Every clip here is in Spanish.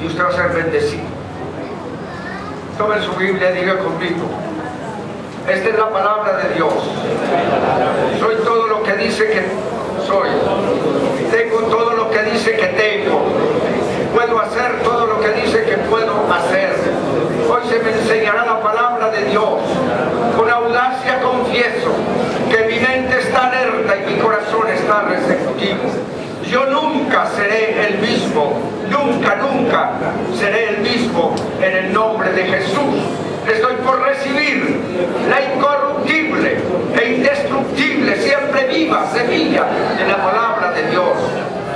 y usted va a ser bendecido. Tome su Biblia y diga conmigo: esta es la palabra de Dios. Soy todo lo que dice que soy. Tengo todo lo que dice que tengo. Puedo hacer todo lo que dice que puedo hacer. Hoy se me enseñará la palabra de Dios. Con audacia confieso que mi mente está alerta y mi corazón está receptivo. Yo nunca seré el mismo. Nunca, nunca seré el mismo en el nombre de Jesús. Estoy por recibir la incorruptible e indestructible, siempre viva semilla de la palabra de Dios.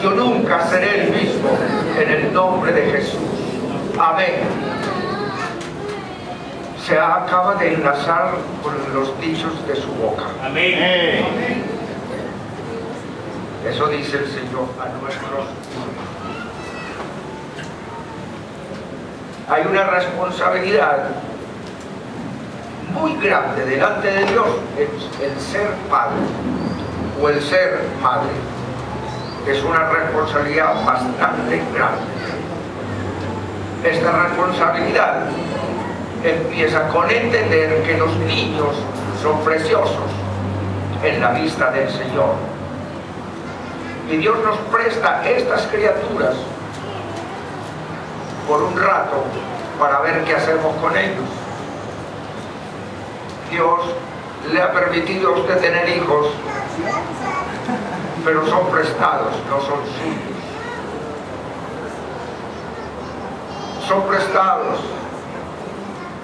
Yo nunca seré el mismo en el nombre de Jesús. Amén. Se acaba de enlazar con los dichos de su boca. Amén. Eso dice el Señor a nuestros. Hay una responsabilidad muy grande delante de Dios, el ser padre o el ser madre. Es una responsabilidad bastante grande. Esta responsabilidad empieza con entender que los niños son preciosos en la vista del Señor. Y Dios nos presta estas criaturas por un rato para ver qué hacemos con ellos. Dios le ha permitido a usted tener hijos, pero son prestados, no son suyos. Son prestados.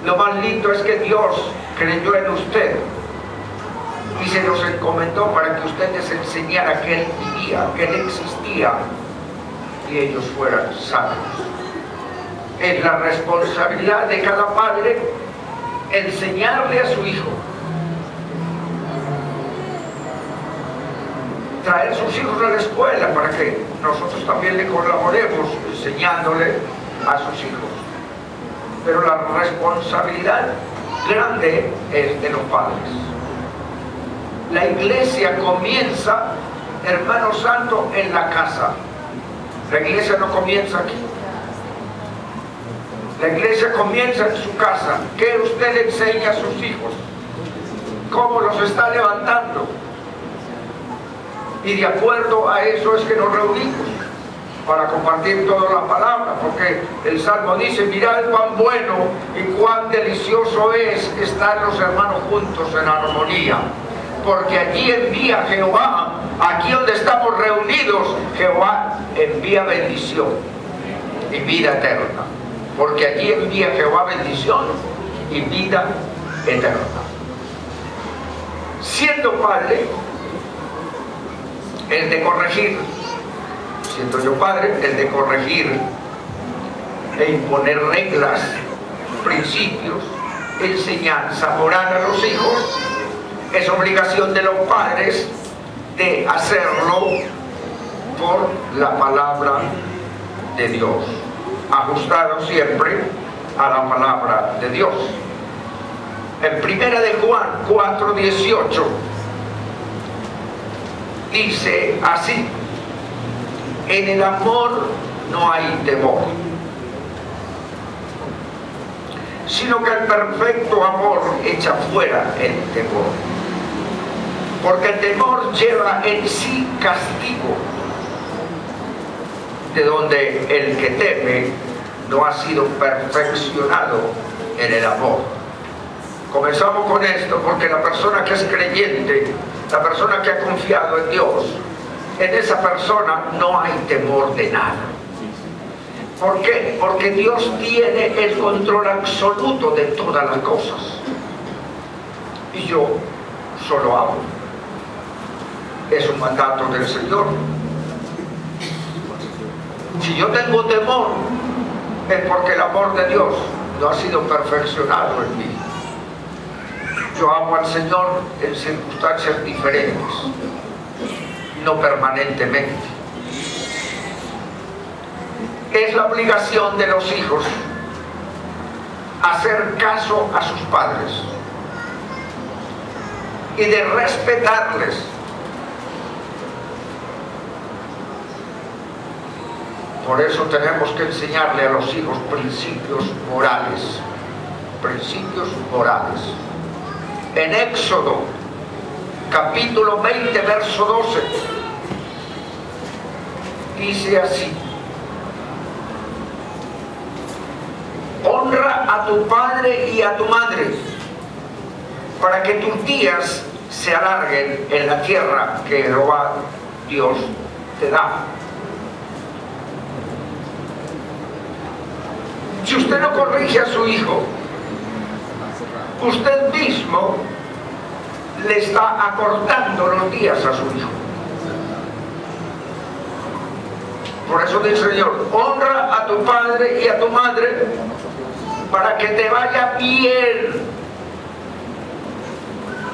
Lo más lindo es que Dios creyó en usted y se los encomendó para que usted les enseñara que Él vivía, que Él existía y ellos fueran sanos. Es la responsabilidad de cada padre enseñarle a su hijo, traer sus hijos a la escuela para que nosotros también le colaboremos enseñándole a sus hijos. Pero la responsabilidad grande es de los padres. La iglesia comienza, hermano santo, en la casa. La iglesia no comienza aquí. La iglesia comienza en su casa. ¿Qué usted le enseña a sus hijos? ¿Cómo los está levantando? Y de acuerdo a eso es que nos reunimos para compartir toda la palabra, porque el Salmo dice: mirad cuán bueno y cuán delicioso es estar los hermanos juntos en armonía, porque allí envía Jehová, aquí donde estamos reunidos, Jehová envía bendición y vida eterna, porque allí envía Jehová bendición y vida eterna. Siendo padre, el de corregir, siendo yo padre, el de corregir e imponer reglas, principios, enseñanza moral a los hijos, es obligación de los padres de hacerlo por la palabra de Dios, ajustado siempre a la palabra de Dios. En primera de Juan 4:18 dice así: en el amor no hay temor, sino que el perfecto amor echa fuera el temor, porque el temor lleva en sí castigo, de donde el que teme no ha sido perfeccionado en el amor. Comenzamos con esto porque la persona que es creyente, la persona que ha confiado en Dios, en esa persona no hay temor de nada. ¿Por qué? Porque Dios tiene el control absoluto de todas las cosas. Y yo solo hago. Es un mandato del Señor. Si yo tengo temor, es porque el amor de Dios no ha sido perfeccionado en mí. Yo amo al Señor en circunstancias diferentes, no permanentemente. Es la obligación de los hijos hacer caso a sus padres y de respetarles. Por eso tenemos que enseñarle a los hijos principios morales. Principios morales. En Éxodo, capítulo 20, verso 12, dice así: honra a tu padre y a tu madre, para que tus días se alarguen en la tierra que Jehová Dios te da. Si usted no corrige a su hijo, usted mismo le está acortando los días a su hijo. Por eso dice el Señor: honra a tu padre y a tu madre para que te vaya bien.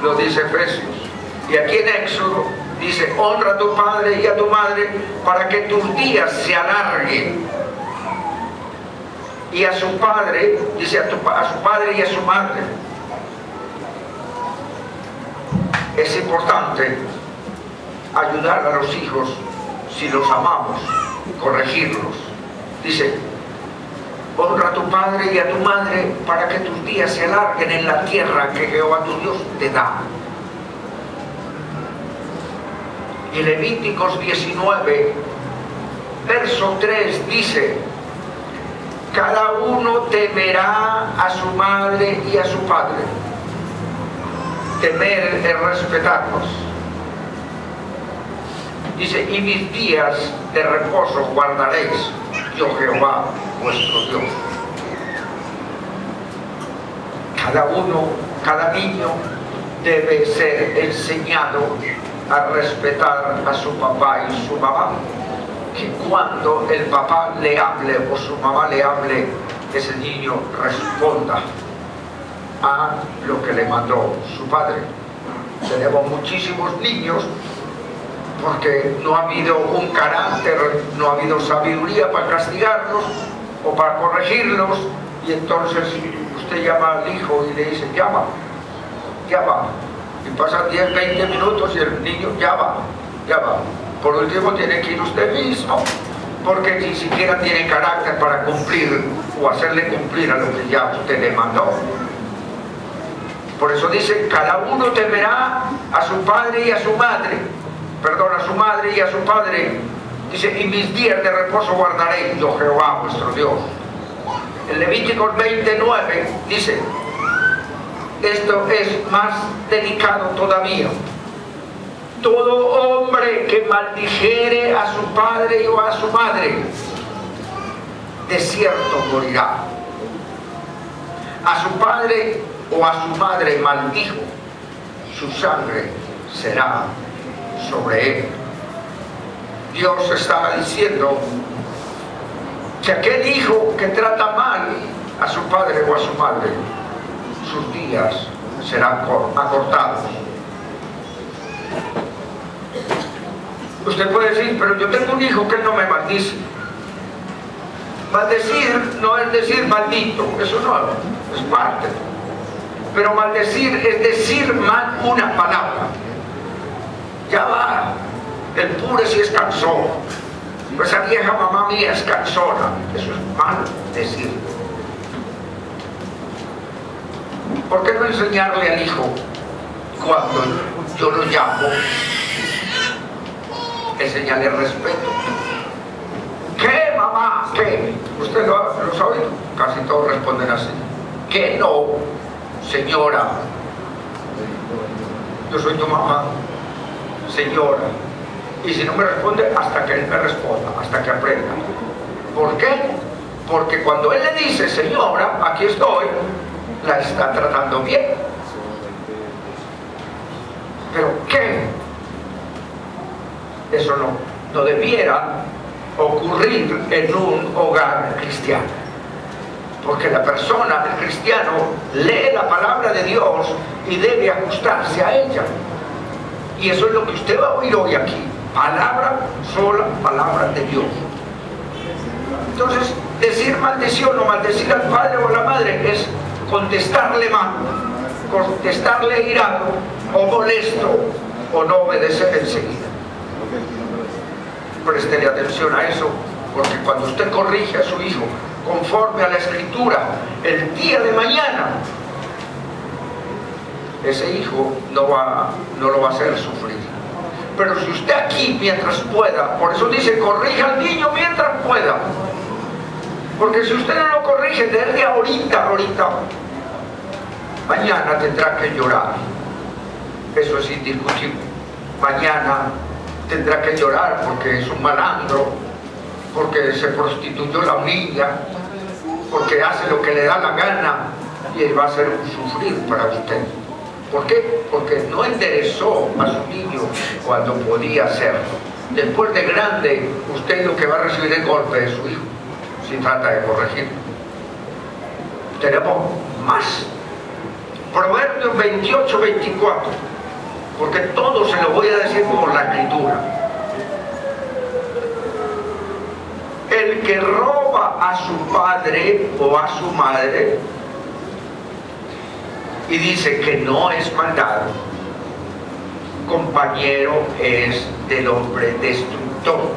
Lo dice Efesios. Y aquí en Éxodo dice: honra a tu padre y a tu madre para que tus días se alarguen. Y a su padre, dice a su padre y a su madre. Es importante ayudar a los hijos, si los amamos, corregirlos. Dice: honra a tu padre y a tu madre para que tus días se alarguen en la tierra que Jehová tu Dios te da. Y Levíticos 19, verso 3 dice: cada uno temerá a su madre y a su padre. Temer es respetarlos. Dice: y mis días de reposo guardaréis, yo Jehová vuestro Dios. Cada niño debe ser enseñado a respetar a su papá y su mamá. Que cuando el papá le hable o su mamá le hable, ese niño responda a lo que le mandó su padre. Tenemos muchísimos niños porque no ha habido un carácter, no ha habido sabiduría para castigarlos o para corregirlos, y entonces usted llama al hijo y le dice: llama, y pasan 10, 20 minutos y el niño ya va. Por último tiene que ir usted mismo, porque ni siquiera tiene carácter para cumplir o hacerle cumplir a lo que ya usted le mandó. Por eso dice: cada uno temerá a su padre y a su madre, a su madre y a su padre. Dice: y mis días de reposo guardaré, yo Jehová vuestro Dios. En Levíticos 29 dice: esto es más delicado todavía. Todo hombre que maldijere a su padre o a su madre, de cierto morirá. A su padre o a su madre maldijo, su sangre será sobre él. Dios está diciendo que aquel hijo que trata mal a su padre o a su madre, sus días serán acortados. Usted puede decir: pero yo tengo un hijo que no me maldice. Maldecir no es decir maldito, eso no es parte. Pero maldecir es decir mal una palabra. Ya va, el pure si es cansón, pues esa vieja mamá mía es cansona. Eso es mal decir. ¿Por qué no enseñarle al hijo cuando yo lo llamo? Enseñarle respeto. ¿Qué, mamá? ¿Qué? ¿Usted lo ha oído? Casi todos responden así. ¿Qué no, señora? Yo soy tu mamá, señora. Y si no me responde, hasta que él me responda, hasta que aprenda. ¿Por qué? Porque cuando él le dice: señora, aquí estoy, la está tratando bien. ¿Pero qué? Eso no debiera ocurrir en un hogar cristiano, porque la persona, el cristiano, lee la palabra de Dios y debe ajustarse a ella. Y eso es lo que usted va a oír hoy aquí: palabra sola, palabra de Dios. Entonces, decir maldición o maldecir al padre o a la madre es contestarle mal, contestarle irado o molesto, o no obedecer enseguida. Préstele atención a eso Porque cuando usted corrige a su hijo conforme a la Escritura, el día de mañana, ese hijo no lo va a hacer sufrir. Pero si usted aquí, mientras pueda, por eso dice, corrija al niño mientras pueda. Porque si usted no lo corrige desde ahorita, mañana tendrá que llorar. Eso es indiscutible. Mañana tendrá que llorar porque es un malandro, porque se prostituyó la niña, porque hace lo que le da la gana, y él va a ser un sufrir para usted. ¿Por qué? Porque no enderezó a su niño cuando podía hacerlo. Después de grande, usted lo que va a recibir es golpe de su hijo, si trata de corregir. Tenemos más. Proverbios 28, 24. Porque todo se lo voy a decir por la Escritura. El que roba a su padre o a su madre y dice que no es maldad, compañero es del hombre destructor.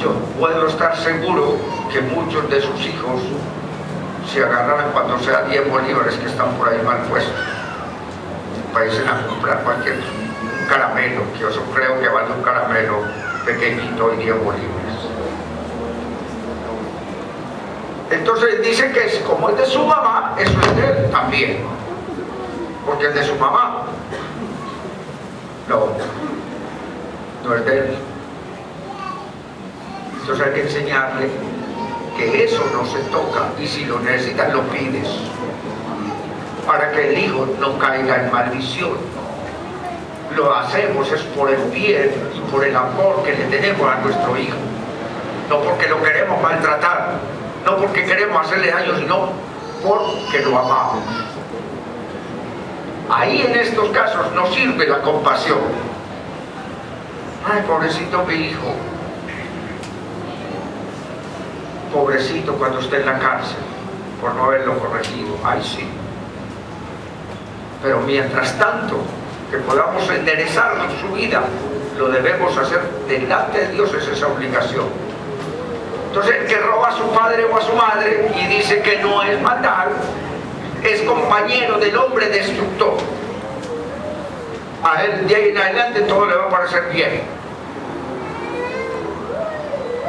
Yo puedo estar seguro que muchos de sus hijos se agarrarán cuando sea 10 bolívares que están por ahí mal puestos para irse a comprar cualquier caramelo, que yo creo que vale un caramelo pequeñito y 10 bolívares. Entonces dice que como es de su mamá, eso es de él también, porque es de su mamá. No es de él. Entonces hay que enseñarle que eso no se toca, y si lo necesitas lo pides, para que el hijo no caiga en maldición. Lo hacemos es por el bien y por el amor que le tenemos a nuestro hijo, no porque lo queremos maltratar, no porque queremos hacerle daño, sino porque lo amamos. Ahí en estos casos nos sirve la compasión. Ay, pobrecito mi hijo, pobrecito cuando esté en la cárcel por no haberlo corregido. Ay, sí. Pero mientras tanto que podamos enderezar su vida, lo debemos hacer delante de Dios, es esa obligación. Entonces, el que roba a su padre o a su madre y dice que no es maldad, es compañero del hombre destructor. A él de ahí en adelante todo le va a parecer bien,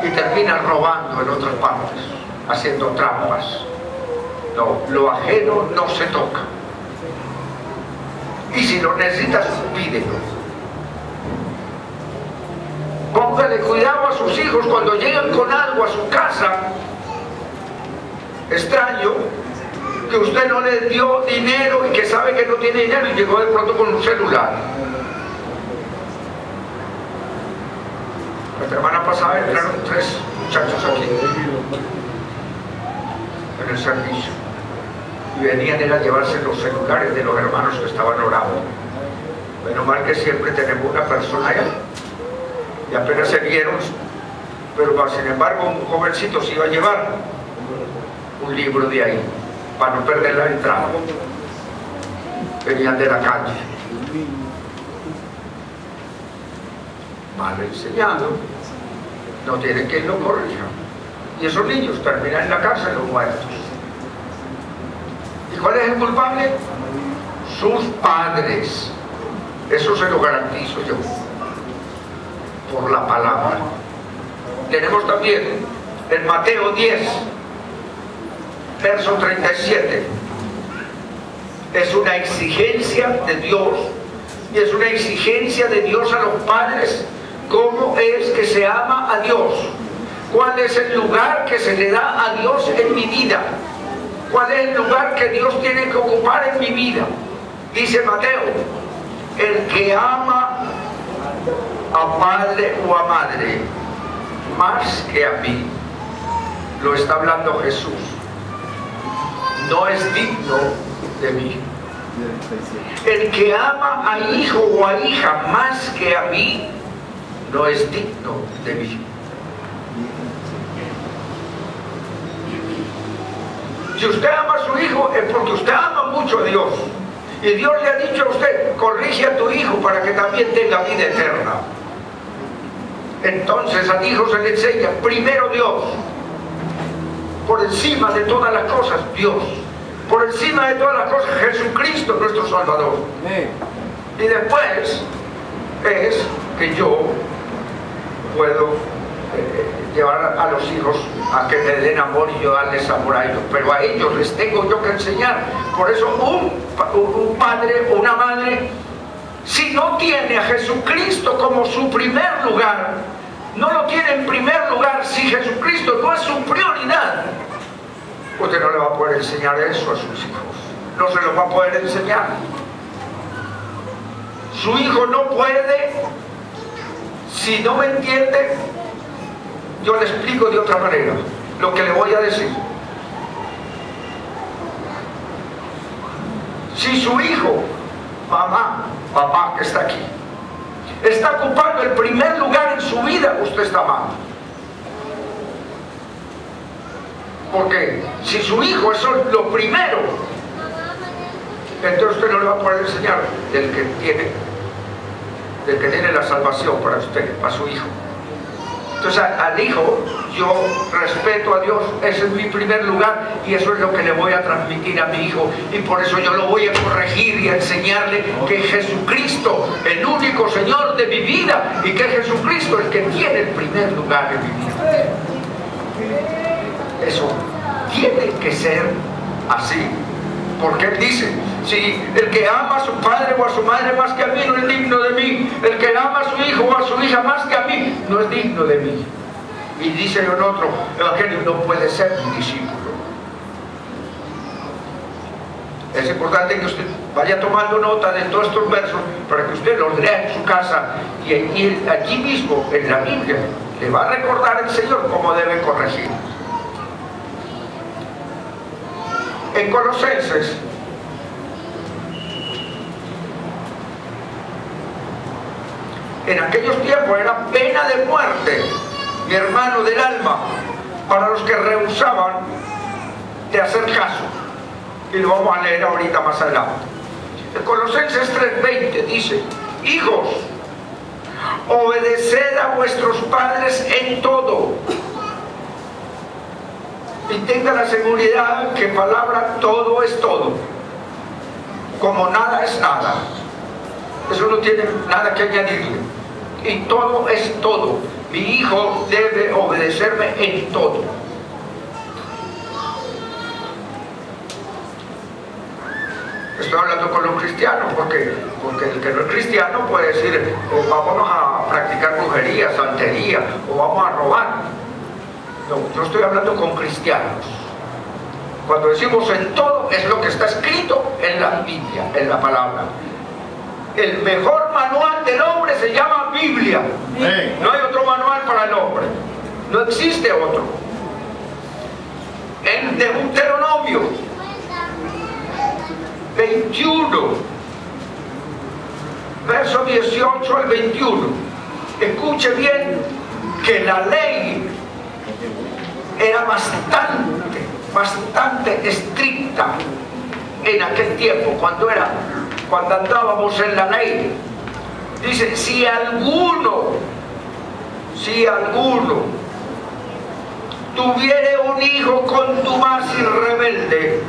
y termina robando en otras partes, haciendo trampas. No, lo ajeno no se toca. Y si lo necesitas, pídelo. Póngale cuidado a sus hijos cuando llegan con algo a su casa extraño, que usted no le dio dinero y que sabe que no tiene dinero y llegó de pronto con un celular. La semana pasada entraron 3 muchachos aquí en el servicio y venían a llevarse los celulares de los hermanos que estaban orando. Menos mal que siempre tenemos una persona allá, y apenas se vieron, pero sin embargo un jovencito se iba a llevar un libro de ahí para no perder la entrada. Venían de la calle, mal enseñado, no tiene quien lo corrija, y esos niños terminan en la cárcel o muertos. ¿Y cuál es el culpable? Sus padres. Eso se lo garantizo yo por la palabra. Tenemos también en Mateo 10 verso 37. Es una exigencia de Dios, y es una exigencia de Dios a los padres. ¿Cómo es que se ama a Dios? ¿Cuál es el lugar que se le da a Dios en mi vida? ¿Cuál es el lugar que Dios tiene que ocupar en mi vida? Dice Mateo, el que ama a padre o a madre más que a mí, lo está hablando Jesús, no es digno de mí. El que ama a hijo o a hija más que a mí, no es digno de mí. Si usted ama a su hijo, es porque usted ama mucho a Dios, y Dios le ha dicho a usted, corrige a tu hijo para que también tenga vida eterna. Entonces al hijo se le enseña primero Dios, por encima de todas las cosas Dios, por encima de todas las cosas Jesucristo nuestro Salvador. Y después es que yo puedo llevar a los hijos a que me den amor y yo darles amor a ellos, pero a ellos les tengo yo que enseñar. Por eso un padre o una madre, si no tiene a Jesucristo como su primer lugar, no lo tiene en primer lugar, si Jesucristo no es su prioridad, usted no le va a poder enseñar eso a sus hijos, no se lo va a poder enseñar. Su hijo no puede, si no me entiende, yo le explico de otra manera lo que le voy a decir. Si su hijo, mamá, papá que está aquí, está ocupando el primer lugar en su vida, usted está mal. Porque si su hijo es lo primero, entonces usted no le va a poder enseñar del que tiene la salvación para usted, para su hijo. Entonces al hijo, yo respeto a Dios, ese es mi primer lugar y eso es lo que le voy a transmitir a mi hijo, y por eso yo lo voy a corregir y a enseñarle que Jesucristo, el único Señor de mi vida, y que Jesucristo es el que tiene el primer lugar en mi vida. Eso tiene que ser así, porque Él dice, si el que ama a su padre o a su madre más que a mí no es digno de mí, el que ama a su hijo o a su hija más que a mí no es digno de mí. Y dice en otro evangelio, no puede ser mi discípulo. Es importante que usted vaya tomando nota de todos estos versos para que usted los lea en su casa y allí mismo en la Biblia le va a recordar el Señor cómo debe corregir. En Colosenses, en aquellos tiempos era pena de muerte, mi hermano del alma, para los que rehusaban de hacer caso. Y lo vamos a leer ahorita más adelante. En Colosenses 3:20 dice, hijos, obedeced a vuestros padres en todo. Y tenga la seguridad que palabra todo es todo, como nada es nada. Eso no tiene nada que añadirle. Y todo es todo. Mi hijo debe obedecerme en todo. Estoy hablando con los cristianos, porque el que no es cristiano puede decir, vámonos a practicar brujería, santería, o vamos a robar. No, yo estoy hablando con cristianos. Cuando decimos en todo, es lo que está escrito en la Biblia, en la palabra. El mejor manual del hombre se llama Biblia. No hay otro manual para el hombre. No existe otro. En Deuteronomio 21, verso 18 al 21. Escuche bien que la ley era bastante estricta en aquel tiempo, cuando andábamos en la ley. Dice, si alguno tuviere un hijo contumaz y rebelde,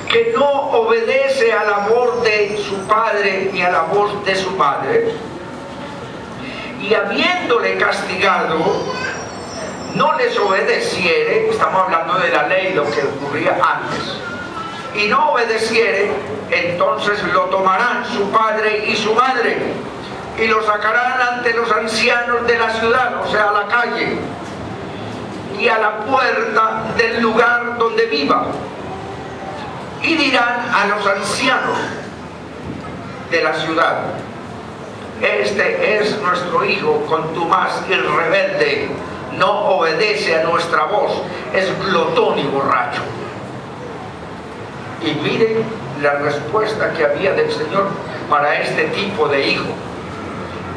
que no obedece a la voz de su padre ni a la voz de su madre, y habiéndole castigado, no les obedeciere, estamos hablando de la ley, lo que ocurría antes, y no obedeciere, entonces lo tomarán su padre y su madre, y lo sacarán ante los ancianos de la ciudad, o sea, a la calle, y a la puerta del lugar donde viva, y dirán a los ancianos de la ciudad, este es nuestro hijo contumaz y rebelde, no obedece a nuestra voz, es glotón y borracho. Y miren la respuesta que había del Señor para este tipo de hijo.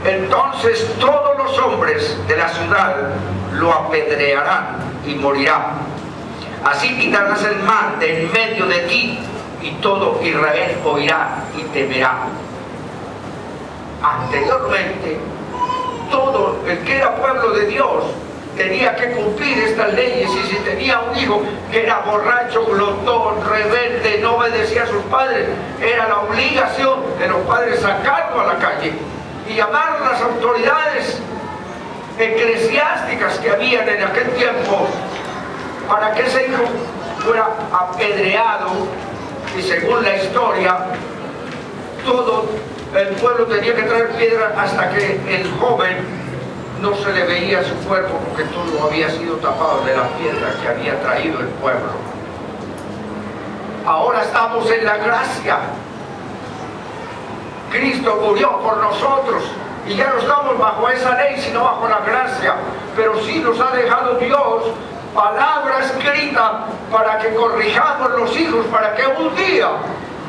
Entonces todos los hombres de la ciudad lo apedrearán y morirá. Así quitarás el mal de en medio de ti, y todo Israel oirá y temerá. Anteriormente todo el que era pueblo de Dios tenía que cumplir estas leyes, y si tenía un hijo que era borracho, glotón, rebelde, no obedecía a sus padres, era la obligación de los padres sacarlo a la calle y llamar a las autoridades eclesiásticas que habían en aquel tiempo para que ese hijo fuera apedreado. Y según la historia, todo el pueblo tenía que traer piedra hasta que el joven no se le veía su cuerpo, porque todo había sido tapado de la piedra que había traído el pueblo. Ahora estamos en la gracia. Cristo murió por nosotros y ya no estamos bajo esa ley, sino bajo la gracia. Pero sí nos ha dejado Dios palabra escrita para que corrijamos los hijos, para que un día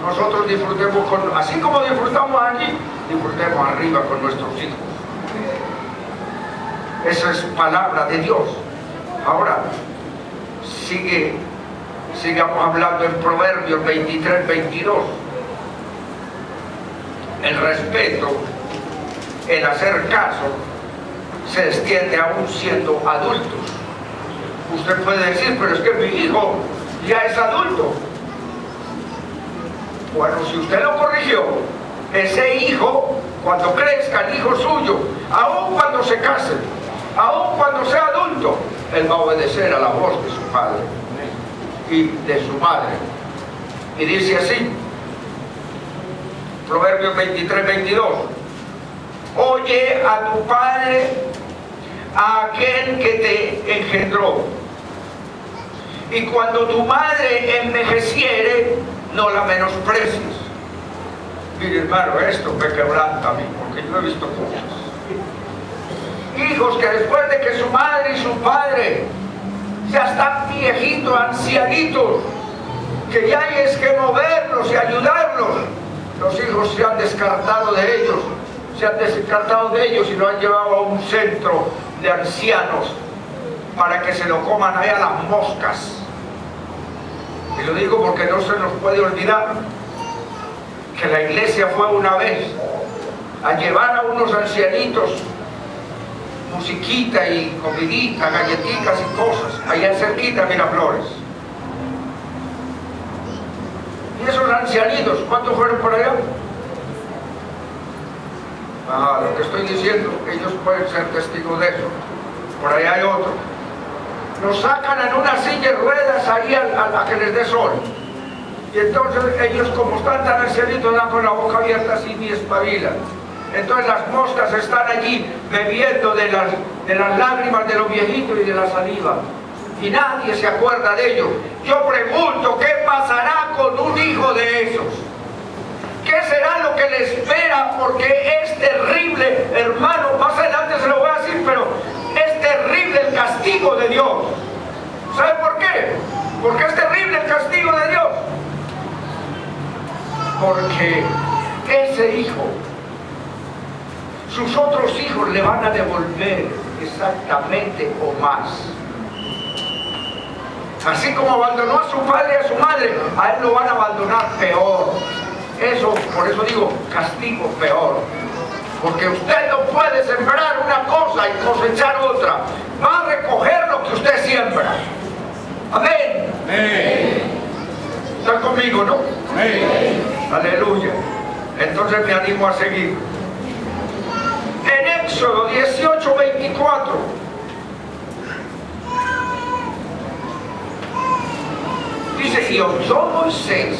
nosotros disfrutemos, así como disfrutamos allí, disfrutemos arriba con nuestros hijos. Esa es palabra de Dios. Ahora, sigamos hablando en Proverbios 23, 22. El respeto, el hacer caso, se extiende aún siendo adultos. Usted puede decir, pero es que mi hijo ya es adulto. Bueno, si usted lo corrigió, ese hijo, cuando crezca, el hijo suyo, aún cuando se case, aún cuando sea adulto, él va a obedecer a la voz de su padre y de su madre. Y dice así, Proverbios 23, 22. Oye a tu padre, a aquel que te engendró. Y cuando tu madre envejeciere, no la menosprecies. Mire, hermano, esto me quebranta a mí, porque yo he visto cosas. Hijos que después de que su madre y su padre ya están viejitos, ancianitos, que ya hay es que moverlos y ayudarlos, los hijos se han descartado de ellos, y lo han llevado a un centro de ancianos para que se lo coman allá las moscas. Y lo digo porque no se nos puede olvidar que la iglesia fue una vez a llevar a unos ancianitos musiquita y comidita, galletitas y cosas, allá cerquita, Miraflores. Y esos ancianitos, ¿cuántos fueron por allá? Lo que estoy diciendo, ellos pueden ser testigos de eso. Por allá hay otro. Los sacan en una silla de ruedas ahí a que les dé sol. Y entonces ellos, como están tan ancianitos, dan con la boca abierta así ni espabilan. Entonces las moscas están allí bebiendo de las lágrimas de los viejitos y de la saliva. Y nadie se acuerda de ellos. Yo pregunto, ¿qué pasará con un hijo de esos? ¿Qué será lo que le espera? Porque es terrible, hermano, más adelante se lo voy a decir, pero es terrible el castigo de Dios. ¿Sabe por qué? Porque es terrible el castigo de Dios. Porque ese hijo, sus otros hijos le van a devolver exactamente o más. Así como abandonó a su padre y a su madre, a él lo van a abandonar peor. Eso, por eso digo, castigo peor. Porque usted no puede sembrar una cosa y cosechar otra. Va a recoger lo que usted siembra. Amén. Amén. ¿Están conmigo, no? Amén. Aleluya. Entonces me animo a seguir. En Éxodo 18, 24. Dice, y oyó Moisés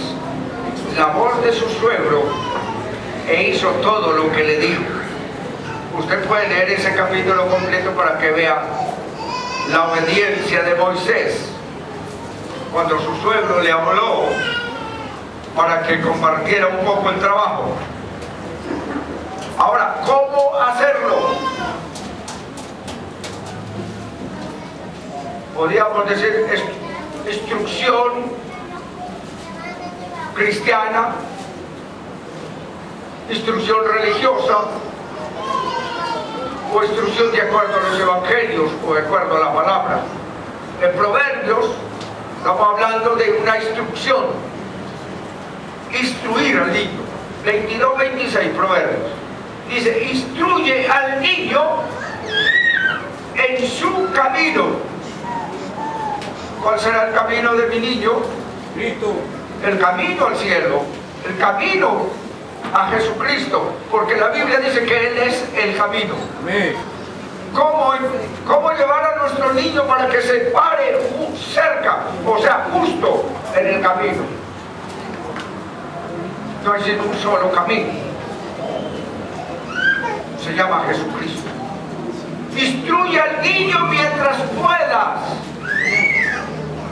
la voz de su suegro e hizo todo lo que le dijo. Usted puede leer ese capítulo completo para que vea la obediencia de Moisés cuando su suegro le habló para que compartiera un poco el trabajo. Ahora, ¿cómo hacerlo? Podríamos decir instrucción cristiana, instrucción religiosa, o instrucción de acuerdo a los evangelios o de acuerdo a la palabra. En Proverbios estamos hablando de una instrucción, instruir al niño. 22, 26 Proverbios. Dice, instruye al niño en su camino. ¿Cuál será el camino de mi niño? Cristo. El camino al cielo, el camino a Jesucristo, porque la Biblia dice que Él es el camino. Amén. ¿Cómo llevar a nuestro niño para que se pare cerca, o sea, justo en el camino? No hay sino un solo camino. Se llama Jesucristo. Instruye al niño mientras puedas.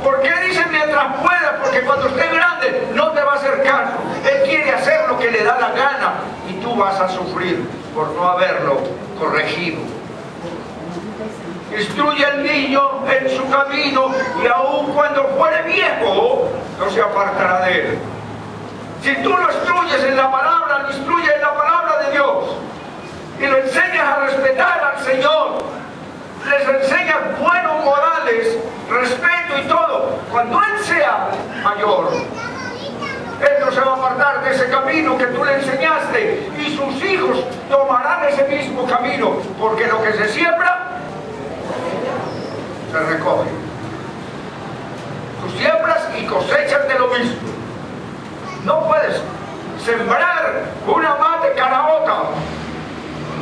¿Por qué dice mientras puedas? Porque cuando esté grande no te va a hacer caso. Él quiere hacer lo que le da la gana y tú vas a sufrir por no haberlo corregido. Instruye al niño en su camino y aun cuando fuere viejo no se apartará de él. Si tú lo instruyes en la palabra, lo instruyes en la palabra de Dios y lo enseñas a respetar al Señor, les enseñas buenos modales, respeto y todo, cuando Él sea mayor, Él no se va a apartar de ese camino que tú le enseñaste y sus hijos tomarán ese mismo camino, porque lo que se siembra se recoge. Tú siembras y cosechas de lo mismo. No puedes sembrar una mata de caraota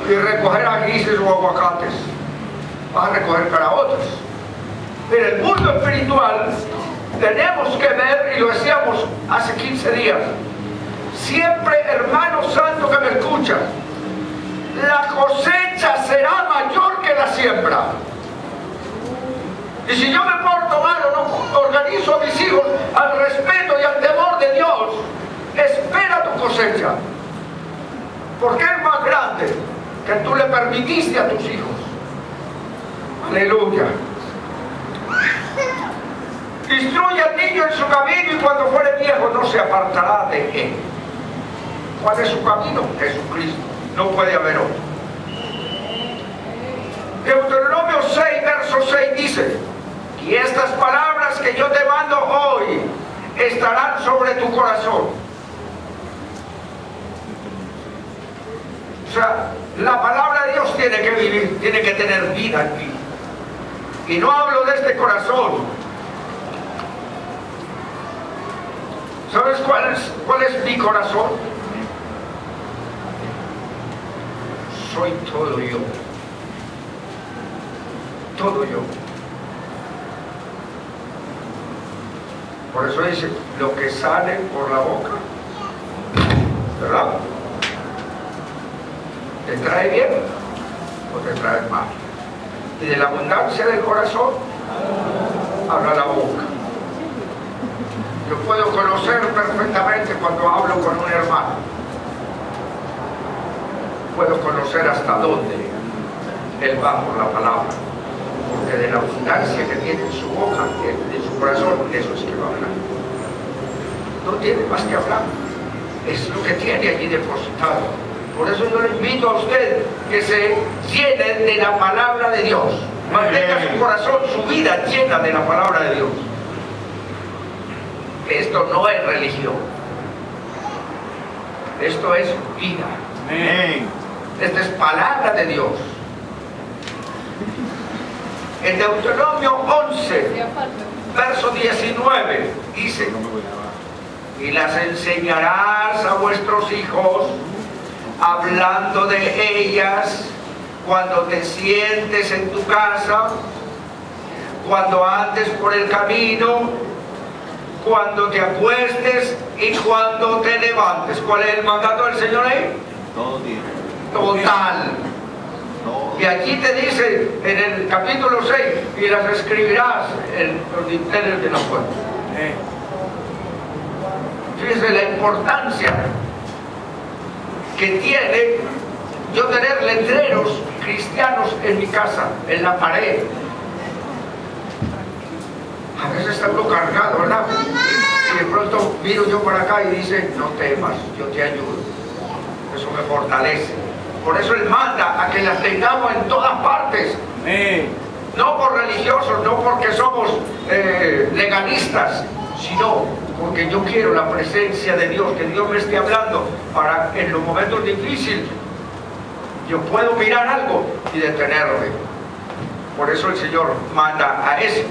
y recoger aguices o aguacates. Vas a recoger caraotas. En el mundo espiritual tenemos que ver, y lo decíamos hace 15 días, siempre, hermano santo que me escucha, la cosecha será mayor que la siembra. Y si yo me porto mal o no organizo a mis hijos al respeto y al temor de Dios, espera tu cosecha, porque es más grande que tú le permitiste a tus hijos. Aleluya. Instruye al niño en su camino y cuando fuere viejo no se apartará de él. ¿Cuál es su camino? Jesucristo. No puede haber otro. Deuteronomio 6, verso 6 dice: y estas palabras que yo te mando hoy estarán sobre tu corazón. O sea, la palabra de Dios tiene que vivir, tiene que tener vida en mí. Y no hablo de este corazón. ¿Sabes cuál es mi corazón? Soy todo yo. Todo yo. Por eso dice, lo que sale por la boca, ¿verdad? ¿Te trae bien o te trae mal? Y de la abundancia del corazón habla la boca. Yo puedo conocer perfectamente cuando hablo con un hermano. Puedo conocer hasta dónde él va por la palabra. Porque de la abundancia que tiene en su boca, en su corazón, eso es que va a hablar. No tiene más que hablar. Es lo que tiene allí depositado. Por eso yo le invito a usted que se llene de la palabra de Dios. Mantenga su corazón, su vida llena de la palabra de Dios. Esto no es religión. Esto es vida. Amén. Esta es palabra de Dios. En Deuteronomio 11, verso 19, dice: y las enseñarás a vuestros hijos, hablando de ellas cuando te sientes en tu casa, cuando andes por el camino, cuando te acuestes y cuando te levantes. ¿Cuál es el mandato del Señor ahí? Total. Y aquí te dice en el capítulo 6, y las escribirás en los dinteles de la puerta. Fíjese la importancia que tiene yo tener letreros cristianos en mi casa, en la pared. A veces está uno cargado, ¿verdad? Y de pronto miro yo para acá y dice: no temas, yo te ayudo. Eso me fortalece. Por eso Él manda a que las tengamos en todas partes. No por religiosos, no porque somos legalistas, sino porque yo quiero la presencia de Dios, que Dios me esté hablando para en los momentos difíciles Yo puedo mirar algo y detenerme. Por eso el Señor manda a eso.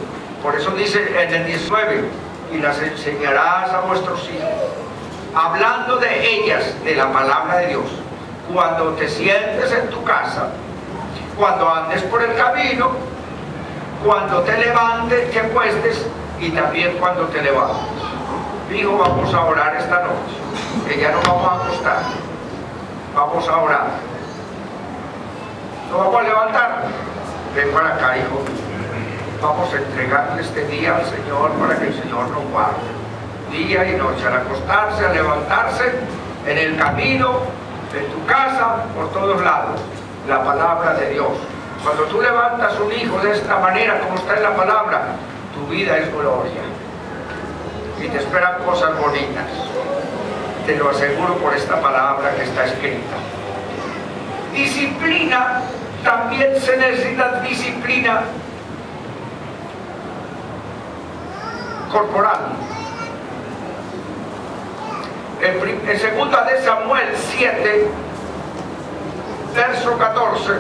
Por eso dice en el 19, y las enseñarás a vuestros hijos, hablando de ellas, de la palabra de Dios, cuando te sientes en tu casa, cuando andes por el camino, cuando te levantes, te acuestes, y también cuando te levantes. Hijo, vamos a orar esta noche, que ya no vamos a acostar, vamos a orar. ¿No vamos a levantar? Ven para acá, hijo. Vamos a entregarle este día al Señor para que el Señor nos guarde. Día y noche, al acostarse, al levantarse, en el camino, en tu casa, por todos lados, la palabra de Dios. Cuando tú levantas un hijo de esta manera, como está en la palabra, tu vida es gloria. Y te esperan cosas bonitas. Te lo aseguro por esta palabra que está escrita. Disciplina, también se necesita disciplina corporal. En segunda de Samuel 7, verso 14,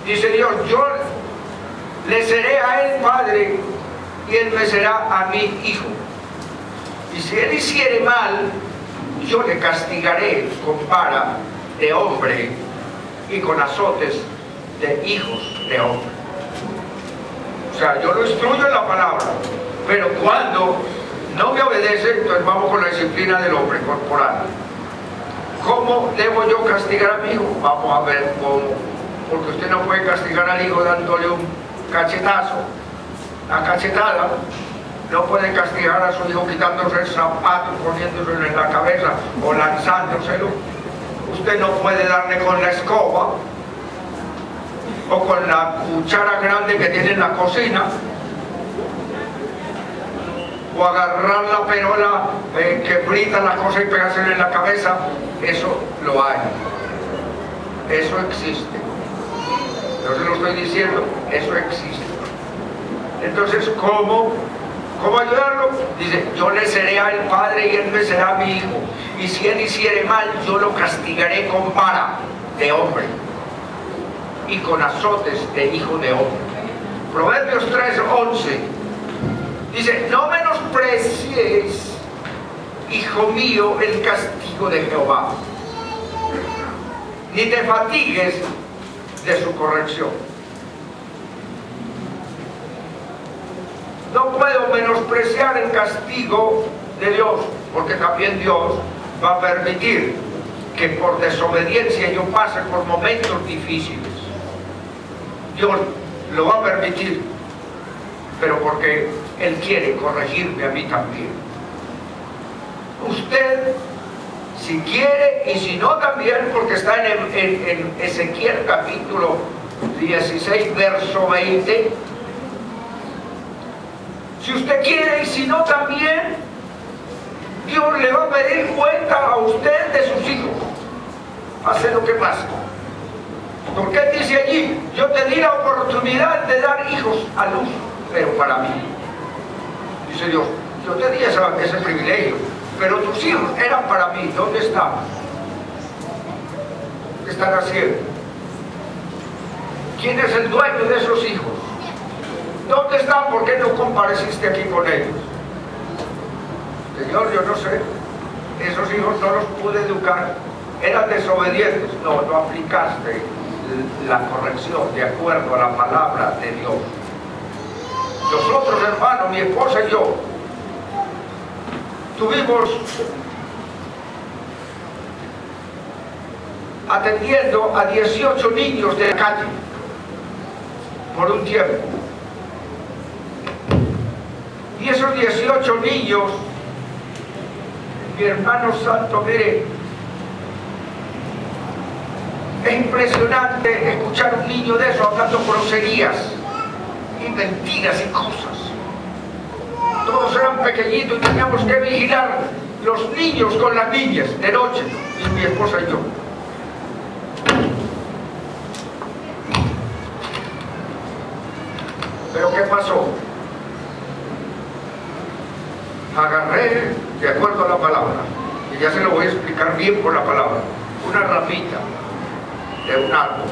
dice Dios, yo le seré a él padre y él me será a mí hijo. Y si él hiciere mal, yo le castigaré con vara de hombre y con azotes de hijos de hombre. O sea, yo lo instruyo en la palabra, pero cuando no me obedece, entonces vamos con la disciplina del hombre corporal. ¿Cómo debo yo castigar a mi hijo? Vamos a ver cómo. Porque usted no puede castigar al hijo dándole un cachetazo, una cachetada. No puede castigar a su hijo quitándose el zapato, poniéndoselo en la cabeza o lanzándoselo. Usted no puede darle con la escoba o con la cuchara grande que tiene en la cocina, o agarrar la perola que frita la cosa y pegársela en la cabeza. Eso lo hay, eso existe. No se lo estoy diciendo, eso existe. Entonces, ¿cómo ayudarlo? Dice, yo le seré a él padre y él me será mi hijo. Y si él hiciere mal, yo lo castigaré con vara de hombre y con azotes de hijo de hombre. Proverbios 3:11 dice, no menosprecies, hijo mío, el castigo de Jehová, ni te fatigues de su corrección. No puedo menospreciar el castigo de Dios, porque también Dios va a permitir que por desobediencia yo pase por momentos difíciles. Dios lo va a permitir, pero porque Él quiere corregirme a mí también. Usted, si quiere, y si no también, porque está en Ezequiel capítulo 16, verso 20, si usted quiere y si no también, Dios le va a pedir cuenta a usted de sus hijos, pase lo que pase. Porque Él dice allí, yo te di la oportunidad de dar hijos a luz, pero para mí. Dice Dios, yo te di ese privilegio, pero tus hijos eran para mí. ¿Dónde están? ¿Qué están haciendo? ¿Quién es el dueño de esos hijos? ¿Dónde están? ¿Por qué no compareciste aquí con ellos? Señor, yo no sé. Esos hijos no los pude educar. Eran desobedientes. No aplicaste la corrección de acuerdo a la palabra de Dios. Nosotros, hermanos, mi esposa y yo, tuvimos atendiendo a 18 niños de la calle por un tiempo. Y esos 18 niños, mi hermano santo, mire, es impresionante escuchar a un niño de eso hablando groserías y mentiras y cosas. Todos eran pequeñitos y teníamos que vigilar los niños con las niñas de noche, y mi esposa y yo. Pero ¿qué pasó? agarré de acuerdo a la palabra, y ya se lo voy a explicar bien por la palabra, una ramita de un árbol,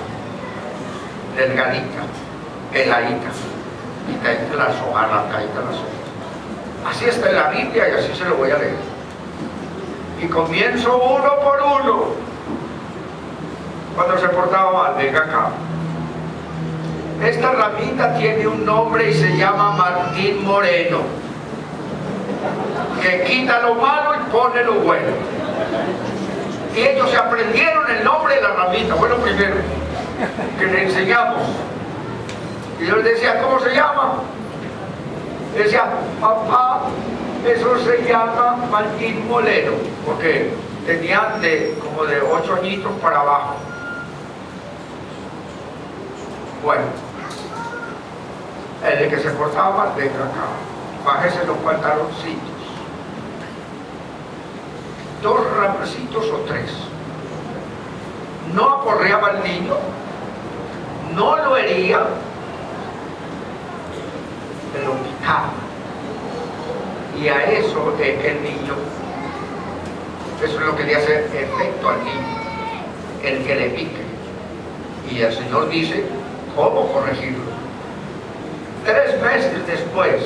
delgadita, peladita, quitadita las hojas, arrancadita las hojas. Así está en la Biblia y así se lo voy a leer. Y comienzo uno por uno. Cuando se portaba mal, venga acá. Esta ramita tiene un nombre y se llama Martín Moreno, que quita lo malo y pone lo bueno. Y ellos se aprendieron el nombre de la ramita, fue lo primero que le enseñamos. Y yo les decía, ¿cómo se llama? Le decía, papá, eso se llama Martín Moreno, porque tenía como de 8 añitos para abajo. Bueno, el de que se portaba mal, venga acá, bájese los pantaloncitos. 2 ramecitos o 3. No aporreaba al niño, no lo hería, pero picaba. Y a eso el niño, eso es lo que le hace efecto al niño, el que le pique. Y el Señor dice cómo corregirlo. 3 meses después,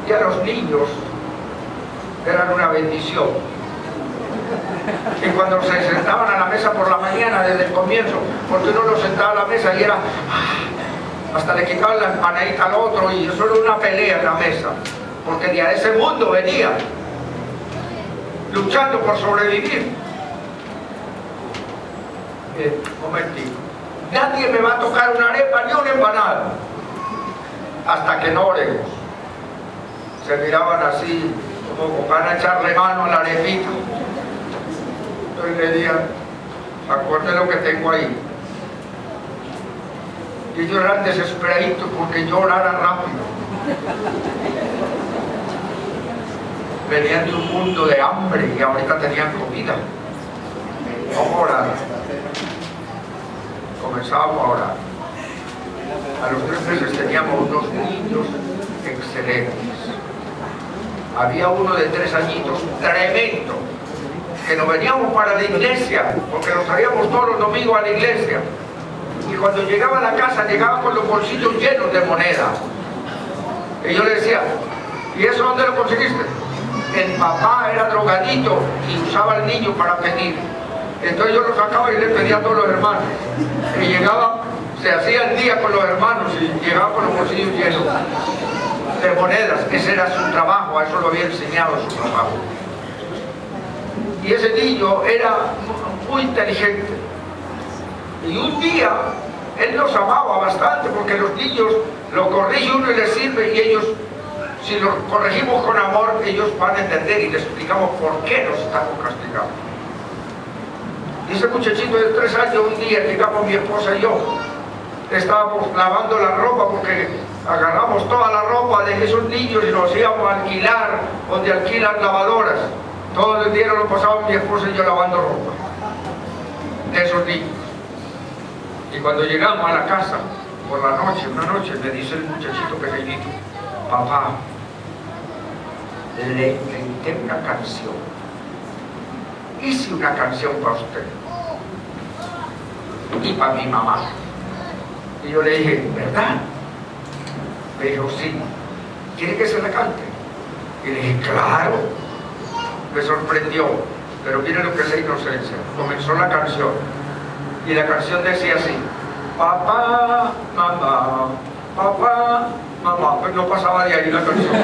ya los niños eran una bendición. Y cuando se sentaban a la mesa por la mañana, desde el comienzo, porque uno los sentaba a la mesa y era, hasta le quitaban la empanadita al otro, y eso era una pelea en la mesa, porque de ese mundo venía, luchando por sobrevivir. Momentito. Nadie me va a tocar una arepa ni una empanada hasta que no oremos. Se miraban así, como con ganas de echarle mano a la arepita. Entonces le decían, acuerde lo que tengo ahí. Y ellos eran desesperaditos porque yo orara rápido. Venían de un mundo de hambre y ahorita tenían comida. Vamos a orar. Comenzábamos a orar. A los 3 meses teníamos unos niños excelentes. Había uno de 3 añitos, tremendo, que nos veníamos para la iglesia, porque nos salíamos todos los domingos a la iglesia. Y cuando llegaba a la casa, llegaba con los bolsillos llenos de moneda. Y yo le decía, ¿y eso dónde lo conseguiste? El papá era drogadito y usaba al niño para pedir. Entonces yo lo sacaba y le pedía a todos los hermanos. Y llegaba, se hacía el día con los hermanos y llegaba con los bolsillos llenos de monedas. Ese era su trabajo, a eso lo había enseñado su trabajo. Y ese niño era muy inteligente. Y un día, él nos amaba bastante, porque los niños lo corrige uno y les sirve, y ellos, si los corregimos con amor, ellos van a entender y les explicamos por qué nos estamos castigando. Y ese muchachito de 3 años, un día llegamos mi esposa y yo, estábamos lavando la ropa, porque agarramos toda la ropa de esos niños y nos íbamos a alquilar, donde alquilan lavadoras. Todo el día lo pasábamos mi esposa y yo lavando ropa de esos niños. Y cuando llegamos a la casa, por la noche, una noche, me dice el muchachito pequeñito, papá, le inventé una canción. Hice una canción para usted y para mi mamá. Y yo le dije, ¿verdad? Me dijo, sí. ¿Quiere que se la cante? Y le dije, claro. Me sorprendió, pero mire lo que es la inocencia. Comenzó la canción y la canción decía así, papá, mamá, papá, mamá. Pues no pasaba de ahí la canción.